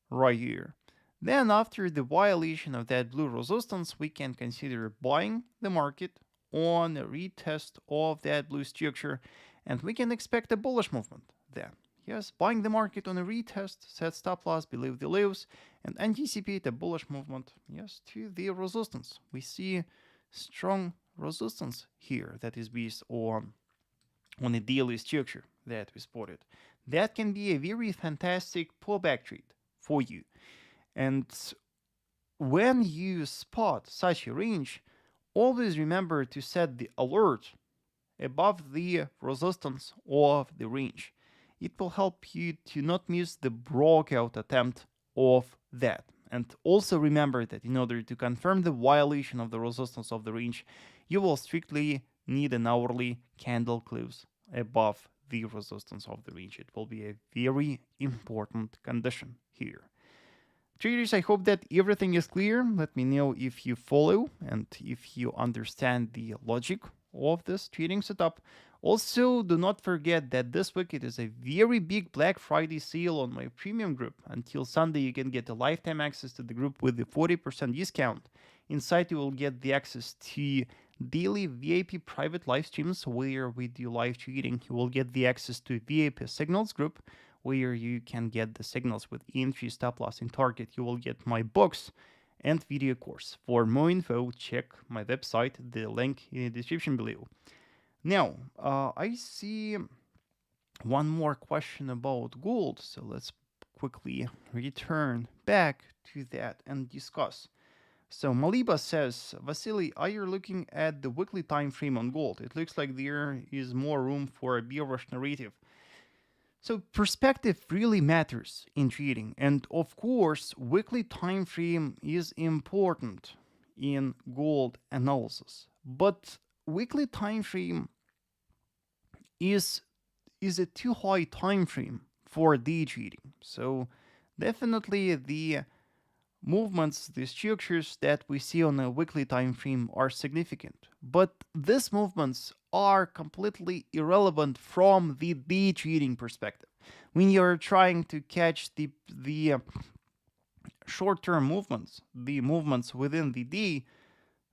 right here. Then after the violation of that blue resistance, we can consider buying the market on a retest of that blue structure, and we can expect a bullish movement then. Yes, buying the market on a retest, set stop loss below the lows, and anticipate a bullish movement, yes, to the resistance. We see strong resistance here that is based on a daily structure that we spotted. That can be a very fantastic pullback trade for you. And when you spot such a range, always remember to set the alert above the resistance of the range. It will help you to not miss the breakout attempt of that. And also remember that in order to confirm the violation of the resistance of the range, you will strictly need an hourly candle close above the resistance of the range. It will be a very important condition here. Traders, I hope that everything is clear. Let me know if you follow and if you understand the logic of this trading setup. Also, do not forget that this week it is a very big Black Friday sale on my premium group. Until Sunday, you can get a lifetime access to the group with the 40% discount. Inside, you will get the access to daily VIP private live streams where we do live trading. You will get the access to VIP signals group where you can get the signals with entry, stop loss, and target. You will get my books and video course. For more info, check my website, the link in the description below. Now, I see one more question about gold, so let's quickly return back to that and discuss. So Maliba says, Vasily, are you looking at the weekly time frame on gold? It looks like there is more room for a bearish narrative. So perspective really matters in trading, and of course, weekly time frame is important in gold analysis. But weekly time frame is a too high time frame for day trading. So definitely the movements, the structures that we see on a weekly time frame are significant, but these movements are completely irrelevant from the day trading perspective. When you're trying to catch the short-term movements, the movements within the day,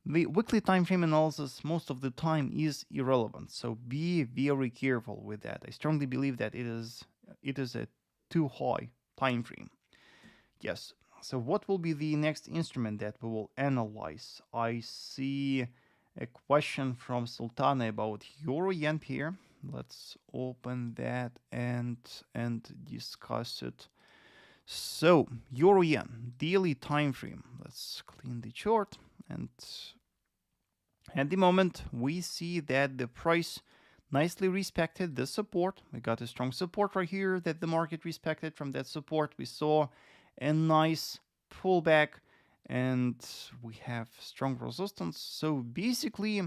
the weekly time frame analysis most of the time is irrelevant. So be very careful with that. I strongly believe that it is a too high time frame. Yes. So what will be the next instrument that we will analyze? I see a question from Sultana about Euro Yen pair. Let's open that and discuss it. So Euro Yen daily time frame. Let's clean the chart, and at the moment we see that the price nicely respected the support. We got a strong support right here that the market respected. From that support we saw a nice pullback, and we have strong resistance. So basically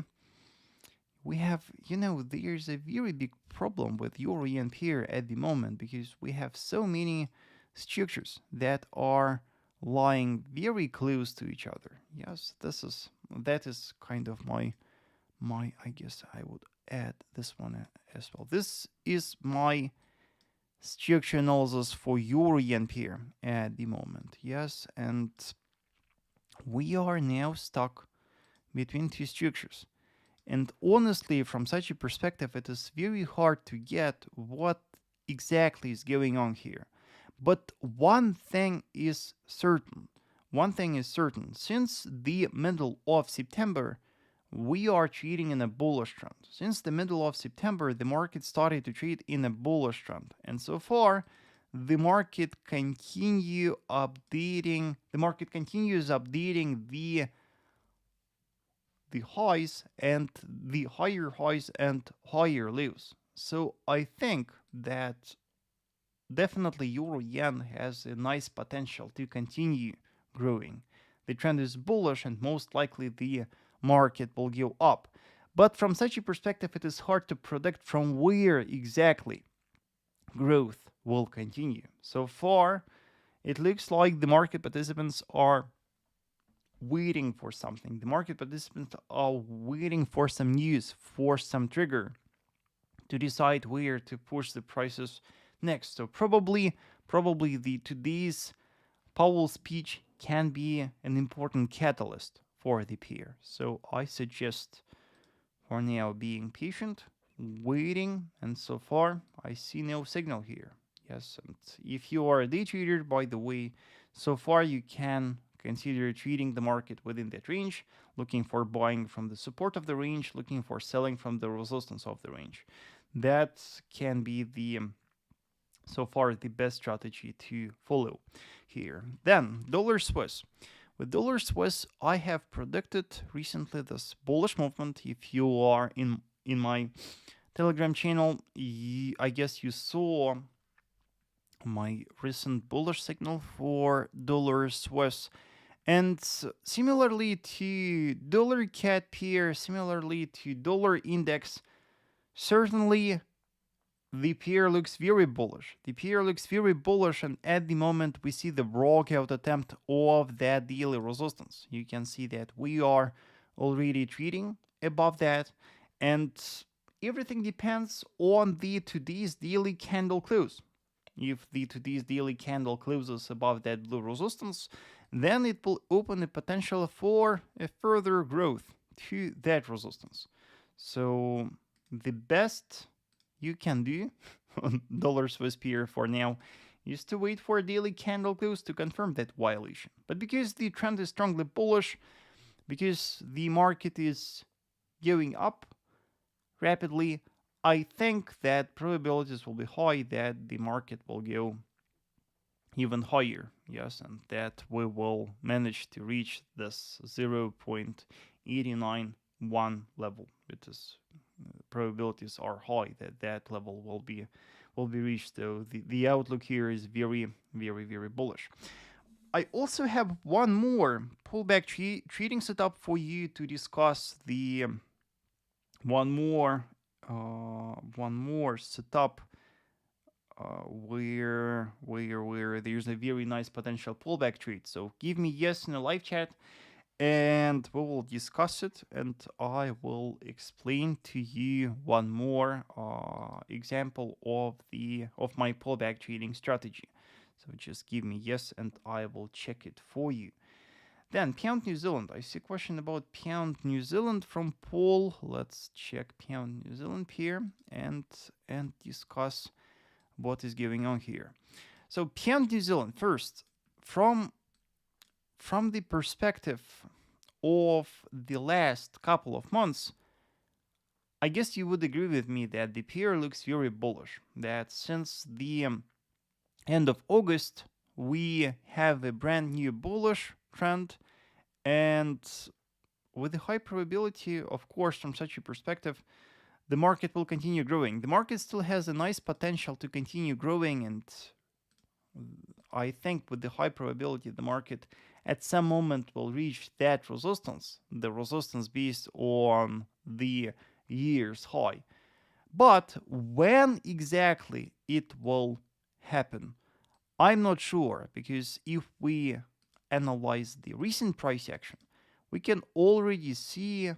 we have, there's a very big problem with Euro Yen pair at the moment, because we have so many structures that are lying very close to each other. Yes, that is kind of my I guess I would add this one as well. This is my structure analysis for Euro Yen pair at the moment. Yes, and we are now stuck between two structures. And honestly, from such a perspective, it is very hard to get what exactly is going on here. But one thing is certain. Since the middle of September, we are trading in a bullish trend. Since the middle of September, the market started to trade in a bullish trend. And so far, the market continues updating the highs and the higher highs and higher lows. So I think that definitely Euro Yen has a nice potential to continue growing. The trend is bullish, and most likely the market will go up. But from such a perspective, it is hard to predict from where exactly growth will continue. So far, it looks like the market participants are waiting for something. The market participants are waiting for some news, for some trigger to decide where to push the prices next. So probably the today's Powell speech can be an important catalyst for the pair. So I suggest for now being patient, waiting, and so far I see no signal here. Yes, and if you are a day trader, by the way, so far you can consider trading the market within that range, looking for buying from the support of the range, looking for selling from the resistance of the range. That can be the so far the best strategy to follow here. Then dollar Swiss. With dollar Swiss, I have predicted recently this bullish movement. If you are in my Telegram channel, I guess you saw my recent bullish signal for dollar Swiss. And similarly to dollar CAD pair, similarly to dollar index, certainly the pair looks very bullish. The pair looks very bullish, and at the moment we see the breakout attempt of that daily resistance. You can see that we are already trading above that, and everything depends on the today's daily candle close. If the today's daily candle closes above that blue resistance, then it will open the potential for a further growth to that resistance. So the best you can do on dollar Swiss pair for now is to wait for a daily candle close to confirm that violation. But because the trend is strongly bullish, because the market is going up rapidly, I think that probabilities will be high that the market will go even higher, yes, and that we will manage to reach this 0.891 level, because probabilities are high that that level will be reached. So the outlook here is very, very, very bullish. I also have one more pullback trading setup for you to discuss. The one more setup where there's a very nice potential pullback trade. So give me yes in the live chat, and we will discuss it, and I will explain to you one more example of my pullback trading strategy. So just give me yes, and I will check it for you. Then Pound New Zealand. I see a question about Pound New Zealand from Paul. Let's check Pound New Zealand here and discuss what is going on here. So Pound New Zealand first, from the perspective of the last couple of months, I guess you would agree with me that the pair looks very bullish. That since the end of August, we have a brand new bullish trend, and with a high probability, of course, from such a perspective, the market will continue growing. The market still has a nice potential to continue growing, and I think with the high probability, the market at some moment will reach that resistance, the resistance based on the year's high. But when exactly it will happen, I'm not sure, because if we analyze the recent price action, we can already see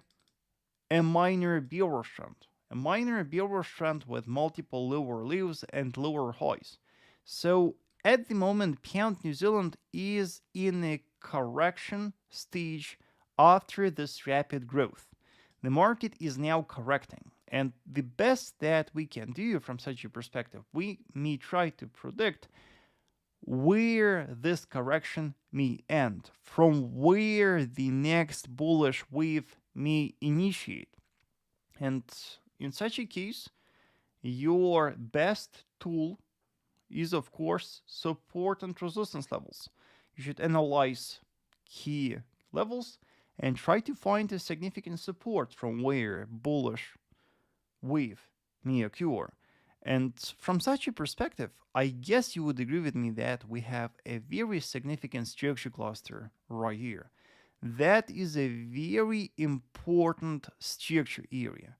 a minor bearish trend with multiple lower lows and lower highs. So at the moment, Pound New Zealand is in a correction stage after this rapid growth. The market is now correcting, and the best that we can do from such a perspective, we may try to predict where this correction may end, from where the next bullish wave may initiate. And in such a case, your best tool is, of course, support and resistance levels. You should analyze key levels and try to find a significant support from where bullish wave may occur. And from such a perspective, I guess you would agree with me that we have a very significant structure cluster right here. That is a very important structure area.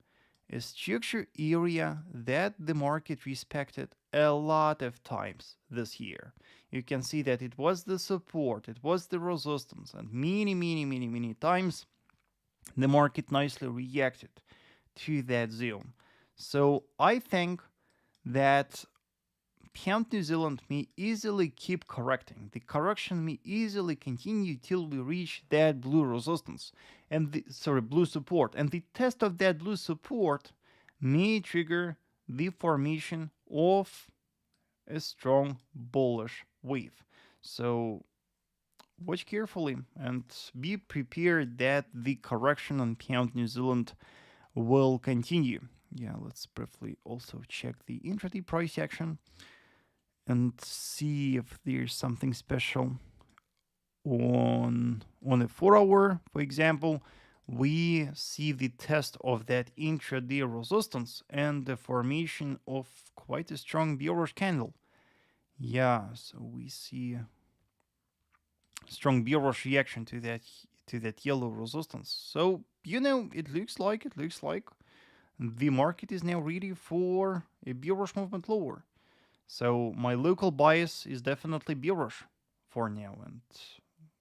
A structure area that the market respected a lot of times this year. You can see that it was the support, it was the resistance, and many times the market nicely reacted to that zone. So I think that Pound New Zealand may easily keep correcting. The correction may easily continue till we reach that blue resistance and blue support. And the test of that blue support may trigger the formation of a strong bullish wave. So watch carefully and be prepared that the correction on pound New Zealand will continue. Yeah, let's briefly also check the intraday price action and see if there's something special on a 4-hour, for example. We see the test of that intraday resistance and the formation of quite a strong bearish candle. Yeah, so we see strong bearish reaction to that yellow resistance. So it looks like the market is now ready for a bearish movement lower. So my local bias is definitely bearish for now, and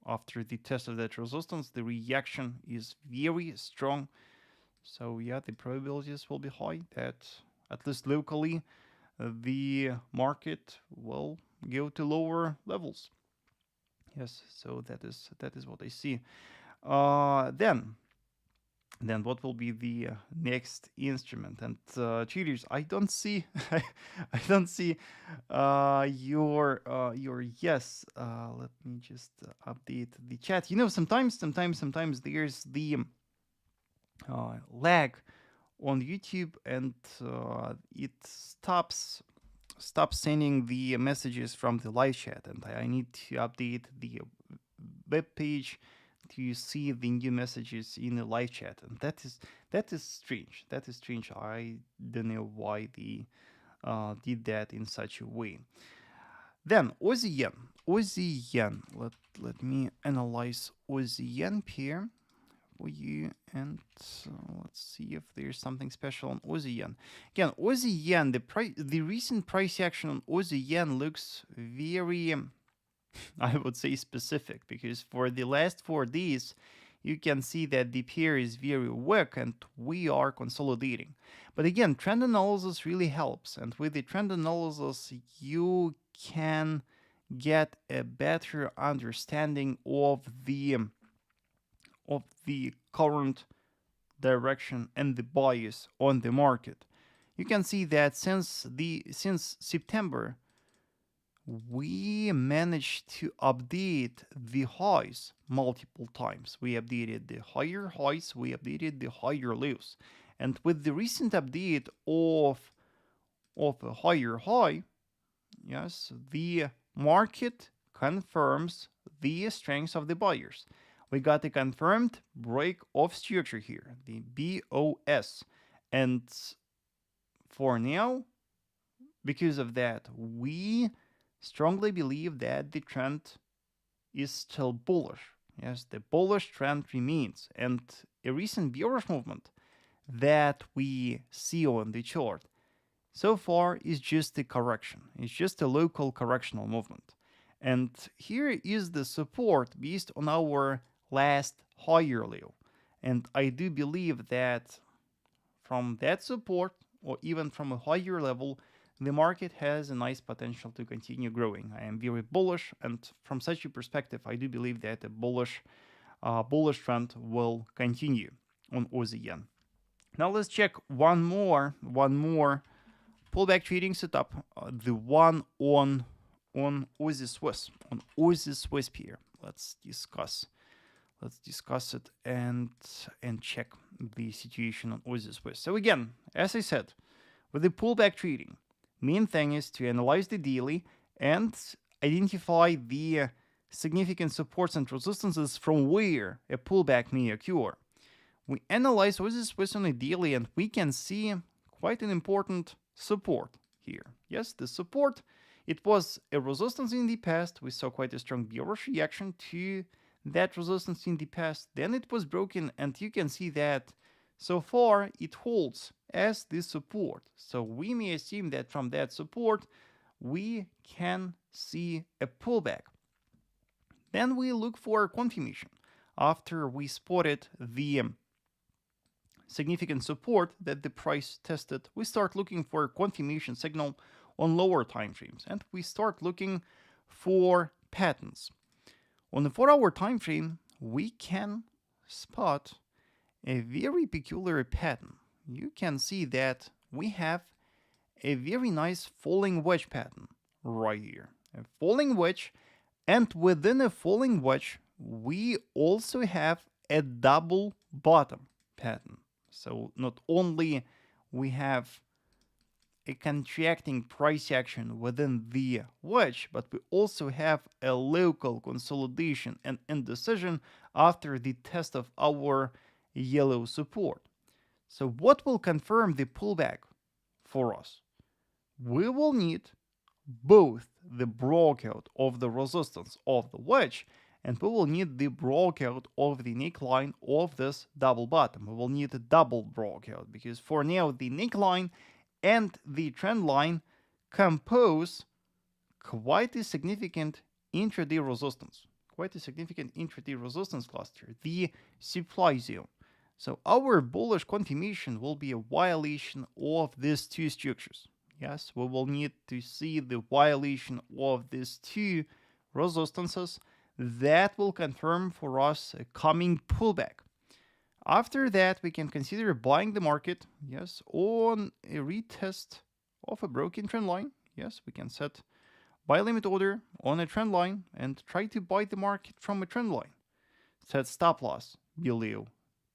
after the test of that resistance, the reaction is very strong. So yeah, the probabilities will be high that at least locally the market will go to lower levels. Yes, so that is what I see. Then what will be the next instrument? And cheaters, I don't see I don't see your yes. Let me just update the chat. Sometimes there's the lag on YouTube, and it stops sending the messages from the live chat, and I need to update the web page to see the new messages in the live chat, and that is strange. That is strange. I don't know why they did that in such a way. Then Aussie yen. Let me analyze Aussie yen pair for you, and let's see if there's something special on Aussie yen. Again, Aussie yen. The recent price action on Aussie yen looks very I would say specific, because for the last 4 days, you can see that the pair is very weak and we are consolidating. But again, trend analysis really helps. And with the trend analysis, you can get a better understanding of the current direction and the bias on the market. You can see that since September, we managed to update the highs multiple times. We updated the higher highs, we updated the higher lows. And with the recent update of a higher high, yes, the market confirms the strength of the buyers. We got a confirmed break of structure here, the BOS. And for now, because of that, we strongly believe that the trend is still bullish. Yes, the bullish trend remains, and a recent bearish movement that we see on the chart so far is just a correction. It's just a local correctional movement. And here is the support based on our last higher low. And I do believe that from that support, or even from a higher level, the market has a nice potential to continue growing. I am very bullish, and from such a perspective, I do believe that a bullish trend will continue on Aussie yen. Now let's check one more pullback trading setup, the one on Aussie Swiss pair. Let's discuss it and check the situation on Aussie Swiss. So again, as I said, with the pullback trading, main thing is to analyze the daily and identify the significant supports and resistances from where a pullback may occur. We analyze Aussie Swiss on a daily, and we can see quite an important support here. Yes, the support, it was a resistance in the past. We saw quite a strong bearish reaction to that resistance in the past. Then it was broken, and you can see that so far it holds as the support. So we may assume that from that support we can see a pullback. Then we look for confirmation. After we spotted the significant support that the price tested, we start looking for a confirmation signal on lower time frames, and we start looking for patterns. On the 4-hour time frame, we can spot a very peculiar pattern. You can see that we have a very nice falling wedge pattern right here. A falling wedge, and within a falling wedge, we also have a double bottom pattern. So not only we have a contracting price action within the wedge, but we also have a local consolidation and indecision after the test of our yellow support. So what will confirm the pullback for us? We will need both the breakout of the resistance of the wedge, and we will need the breakout of the neckline of this double bottom. We will need a double breakout, because for now the neckline and the trend line compose quite a significant intraday resistance, cluster, the supply zone. So our bullish continuation will be a violation of these two structures. Yes, we will need to see the violation of these two resistances. That will confirm for us a coming pullback. After that, we can consider buying the market, yes, on a retest of a broken trend line. Yes, we can set buy limit order on a trend line and try to buy the market from a trend line. Set stop loss below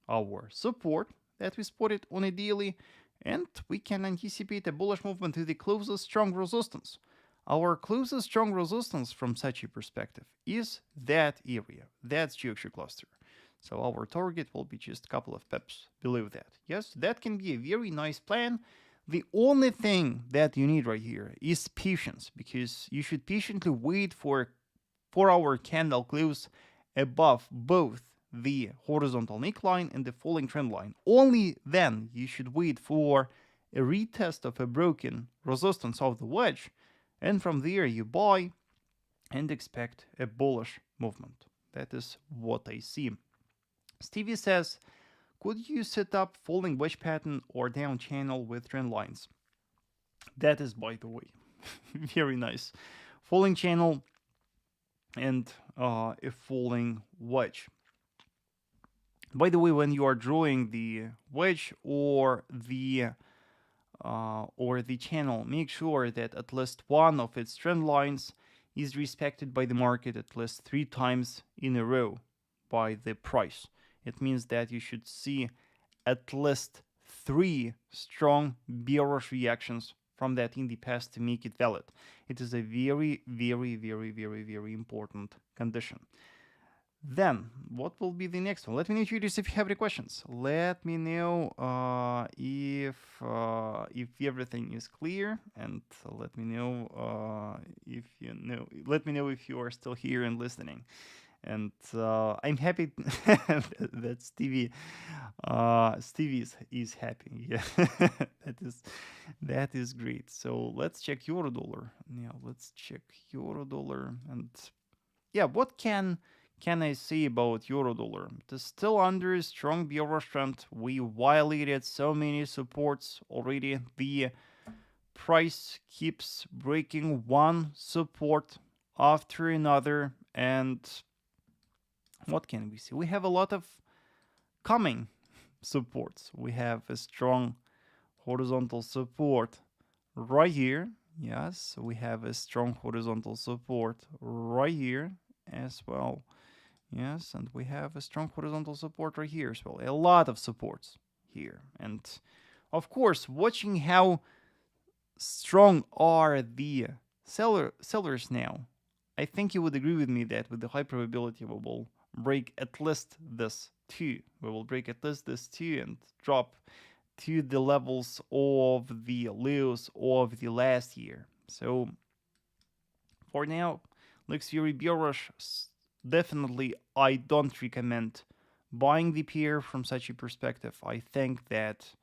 our support that we spotted on a daily, and we can anticipate a bullish movement to the closest strong resistance. Our closest strong resistance from such a perspective is that area, that structure cluster. So our target will be just a couple of pips below that. Yes, that can be a very nice plan. The only thing that you need right here is patience, because you should patiently wait for 4-hour candle close above both the horizontal neckline and the falling trend line. Only then you should wait for a retest of a broken resistance of the wedge, and from there you buy and expect a bullish movement. That is what I see. Stevie says, could you set up falling wedge pattern or down channel with trend lines? That is, by the way, very nice. Falling channel and a falling wedge. By the way, when you are drawing the wedge or the channel, make sure that at least one of its trend lines is respected by the market at least 3 times in a row by the price. It means that you should see at least 3 strong bearish reactions from that in the past to make it valid. It is a very, very, very, very, very important condition. Then, what will be the next one? Let me know, traders, if you have any questions. Let me know if everything is clear, and let me know if you know. Let me know if you are still here and listening. And I'm happy that Stevie is happy. Yeah, that is great. So let's check euro-dollar. Yeah, let's check euro-dollar. And yeah, what can I say about euro-dollar? It is still under a strong bearish trend. We violated so many supports already. The price keeps breaking one support after another, and what can we see? We have a lot of coming supports. We have a strong horizontal support right here. Yes, we have a strong horizontal support right here as well. Yes, and we have a strong horizontal support right here as well. A lot of supports here. And of course, watching how strong are the sellers now, I think you would agree with me that with the high probability we will break at least this 2. We will break at least this 2 and drop to the levels of the lows of the last year. So for now, looks very bearish. Definitely, I don't recommend buying the pair from such a perspective. I think that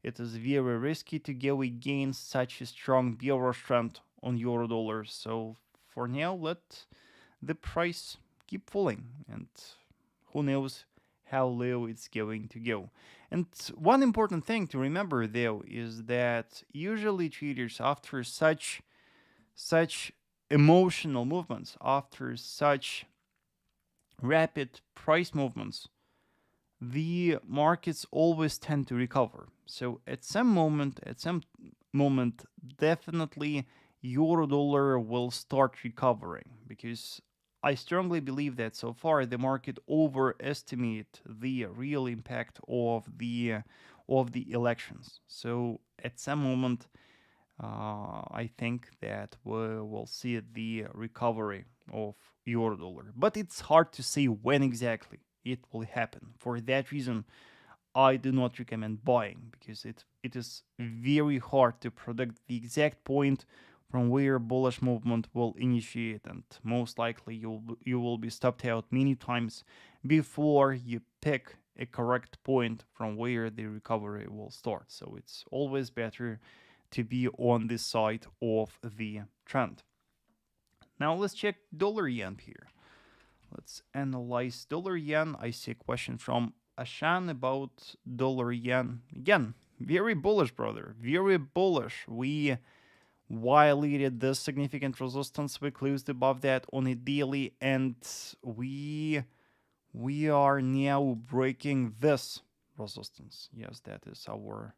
it is very risky to go against such a strong bearish trend on euro-dollar. So for now, let the price keep falling, and who knows how low it's going to go. And one important thing to remember, though, is that usually traders, after such emotional movements, after such rapid price movements, the markets always tend to recover. So at some moment, definitely euro dollar will start recovering, because I strongly believe that so far the market overestimate the real impact of the elections. So at some moment, I think that we will see the recovery of euro dollar, but it's hard to say when exactly it will happen. For that reason, I do not recommend buying, because it is very hard to predict the exact point from where bullish movement will initiate, and most likely you will be stopped out many times before you pick a correct point from where the recovery will start. So it's always better to be on this side of the trend. Now let's check dollar yen here. Let's analyze dollar yen. I see a question from Ashan about dollar yen. Again, very bullish, brother. Very bullish. We violated this significant resistance. We closed above that on a daily, and we are now breaking this resistance. Yes, that is our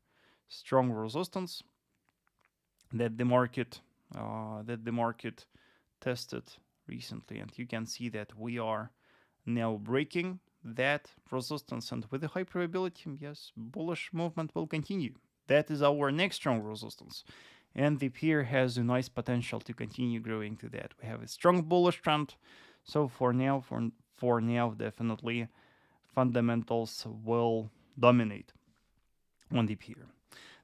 strong resistance that the market tested recently, and you can see that we are now breaking that resistance, and with a high probability, yes, bullish movement will continue. That is our next strong resistance, and the pair has a nice potential to continue growing to that. We have a strong bullish trend, so for now, definitely fundamentals will dominate on the pair.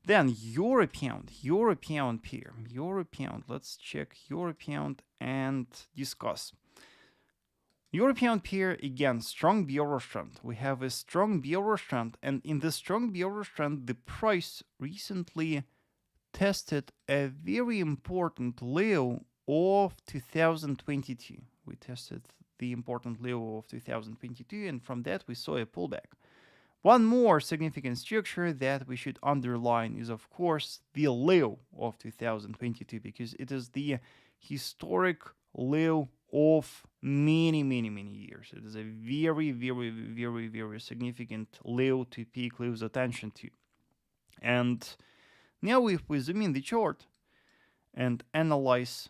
Then euro pound pair, euro pound. Let's check euro pound and discuss. Euro pound pair, again, strong bearish trend. We have a strong bearish trend, and in this strong bearish trend, the price recently tested a very important low of 2022. We tested the important low of 2022, and from that we saw a pullback. One more significant structure that we should underline is, of course, the low of 2022, because it is the historic low of many years. It is a very significant low to pay close attention to. And now if we zoom in the chart and analyze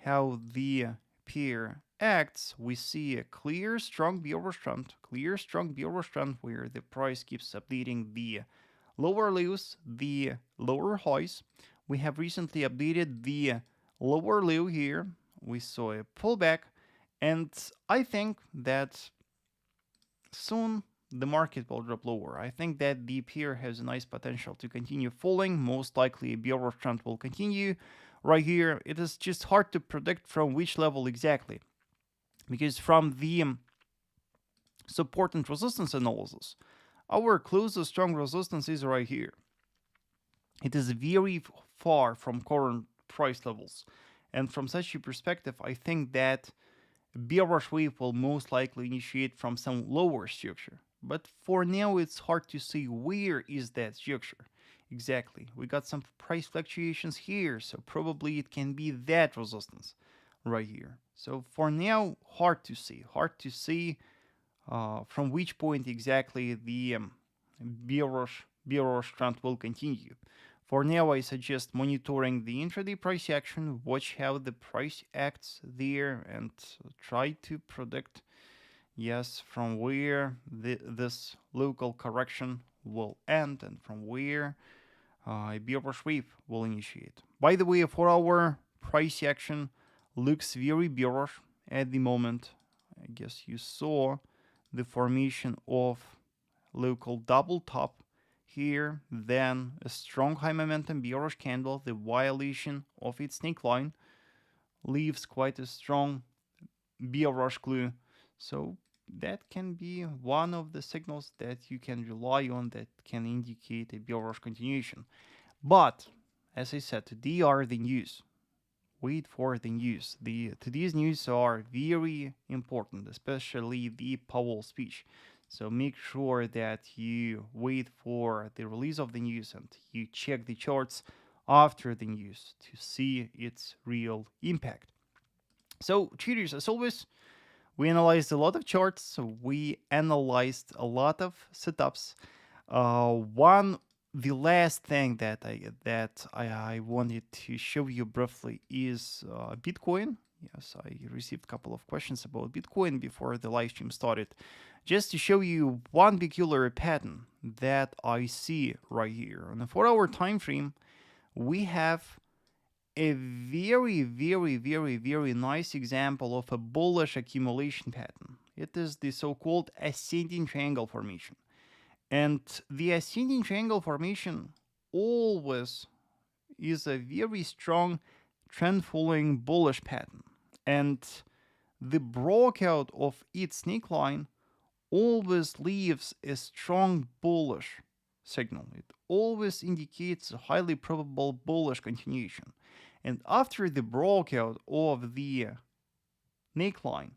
how the pair acts, we see a clear strong bearish trend where the price keeps updating the lower lows, the lower highs. We have recently updated the lower low here. We saw a pullback, and I think that soon the market will drop lower. I think that the pair has a nice potential to continue falling. Most likely a bearish trend will continue right here. It is just hard to predict from which level exactly, because from the support and resistance analysis, our closest strong resistance is right here. It is very far from current price levels, and from such a perspective, I think that bearish wave will most likely initiate from some lower structure. But for now, it's hard to see where is that structure exactly. We got some price fluctuations here, so probably it can be that resistance right here. So for now, hard to see from which point exactly the bearish trend will continue. For now, I suggest monitoring the intraday price action, watch how the price acts there, and try to predict, yes, from where this local correction will end and from where a bearish wave will initiate. By the way, 4-hour price action looks very bearish at the moment. I guess you saw the formation of local double top here, then a strong high momentum bearish candle. The violation of its neckline leaves quite a strong bearish clue. So that can be one of the signals that you can rely on that can indicate a bearish continuation. But as I said, today are the news. Wait for the news. Today's news are very important, especially the Powell speech. So make sure that you wait for the release of the news and you check the charts after the news to see its real impact. So traders, as always, we analyzed a lot of charts. We analyzed a lot of setups. One the last thing that I wanted to show you briefly is Bitcoin. Yes, I received a couple of questions about Bitcoin before the live stream started. Just to show you one peculiar pattern that I see right here. On a 4-hour time frame, we have a very nice example of a bullish accumulation pattern. It is the so-called ascending triangle formation. And the ascending triangle formation always is a very strong trend following bullish pattern. And the breakout of its neckline always leaves a strong bullish signal. It always indicates a highly probable bullish continuation. And after the breakout of the neckline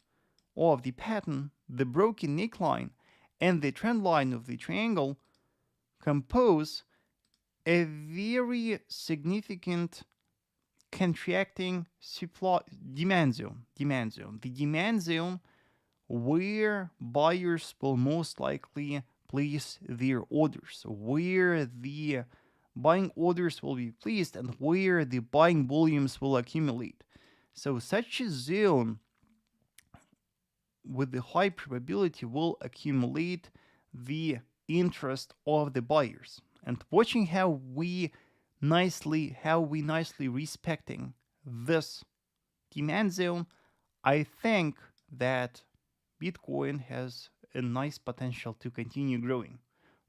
of the pattern, the broken neckline and the trend line of the triangle compose a very significant contracting supply demand zone. The demand zone where buyers will most likely place their orders, where the buying orders will be placed, and where the buying volumes will accumulate. So such a zone with the high probability will accumulate the interest of the buyers. And watching how we nicely respecting this demand zone, I think that Bitcoin has a nice potential to continue growing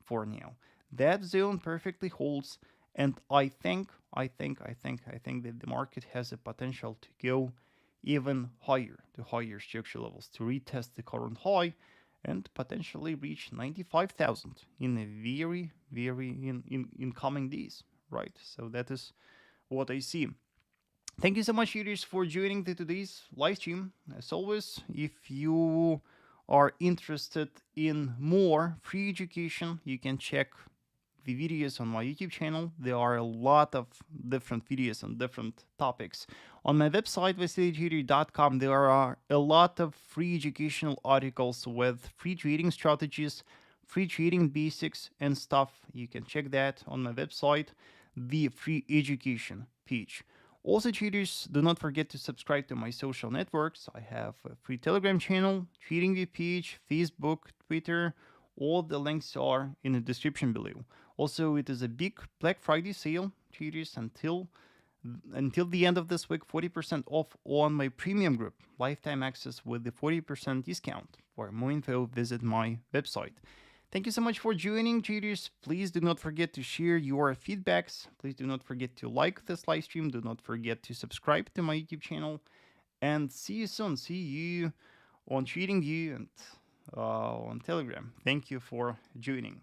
for now. That zone perfectly holds, and I think that the market has a potential to go even higher, to higher structure levels, to retest the current high and potentially reach 95,000 in a very in coming days, right? So that is what I see. Thank you so much, users, for joining today's live stream. As always, if you are interested in more free education, you can check the videos on my YouTube channel. There are a lot of different videos on different topics. On my website, VasilyJPY.com, there are a lot of free educational articles with free trading strategies, free trading basics and stuff. You can check that on my website, the free education page. Also, traders, do not forget to subscribe to my social networks. I have a free Telegram channel, TradingView page, Facebook, Twitter. All the links are in the description below. Also, it is a big Black Friday sale, traders, until the end of this week, 40% off on my premium group, lifetime access with the 40% discount. For more info, visit my website. Thank you so much for joining, traders. Please do not forget to share your feedbacks. Please do not forget to like this live stream. Do not forget to subscribe to my YouTube channel. And see you soon. See you on TradingView and on Telegram. Thank you for joining.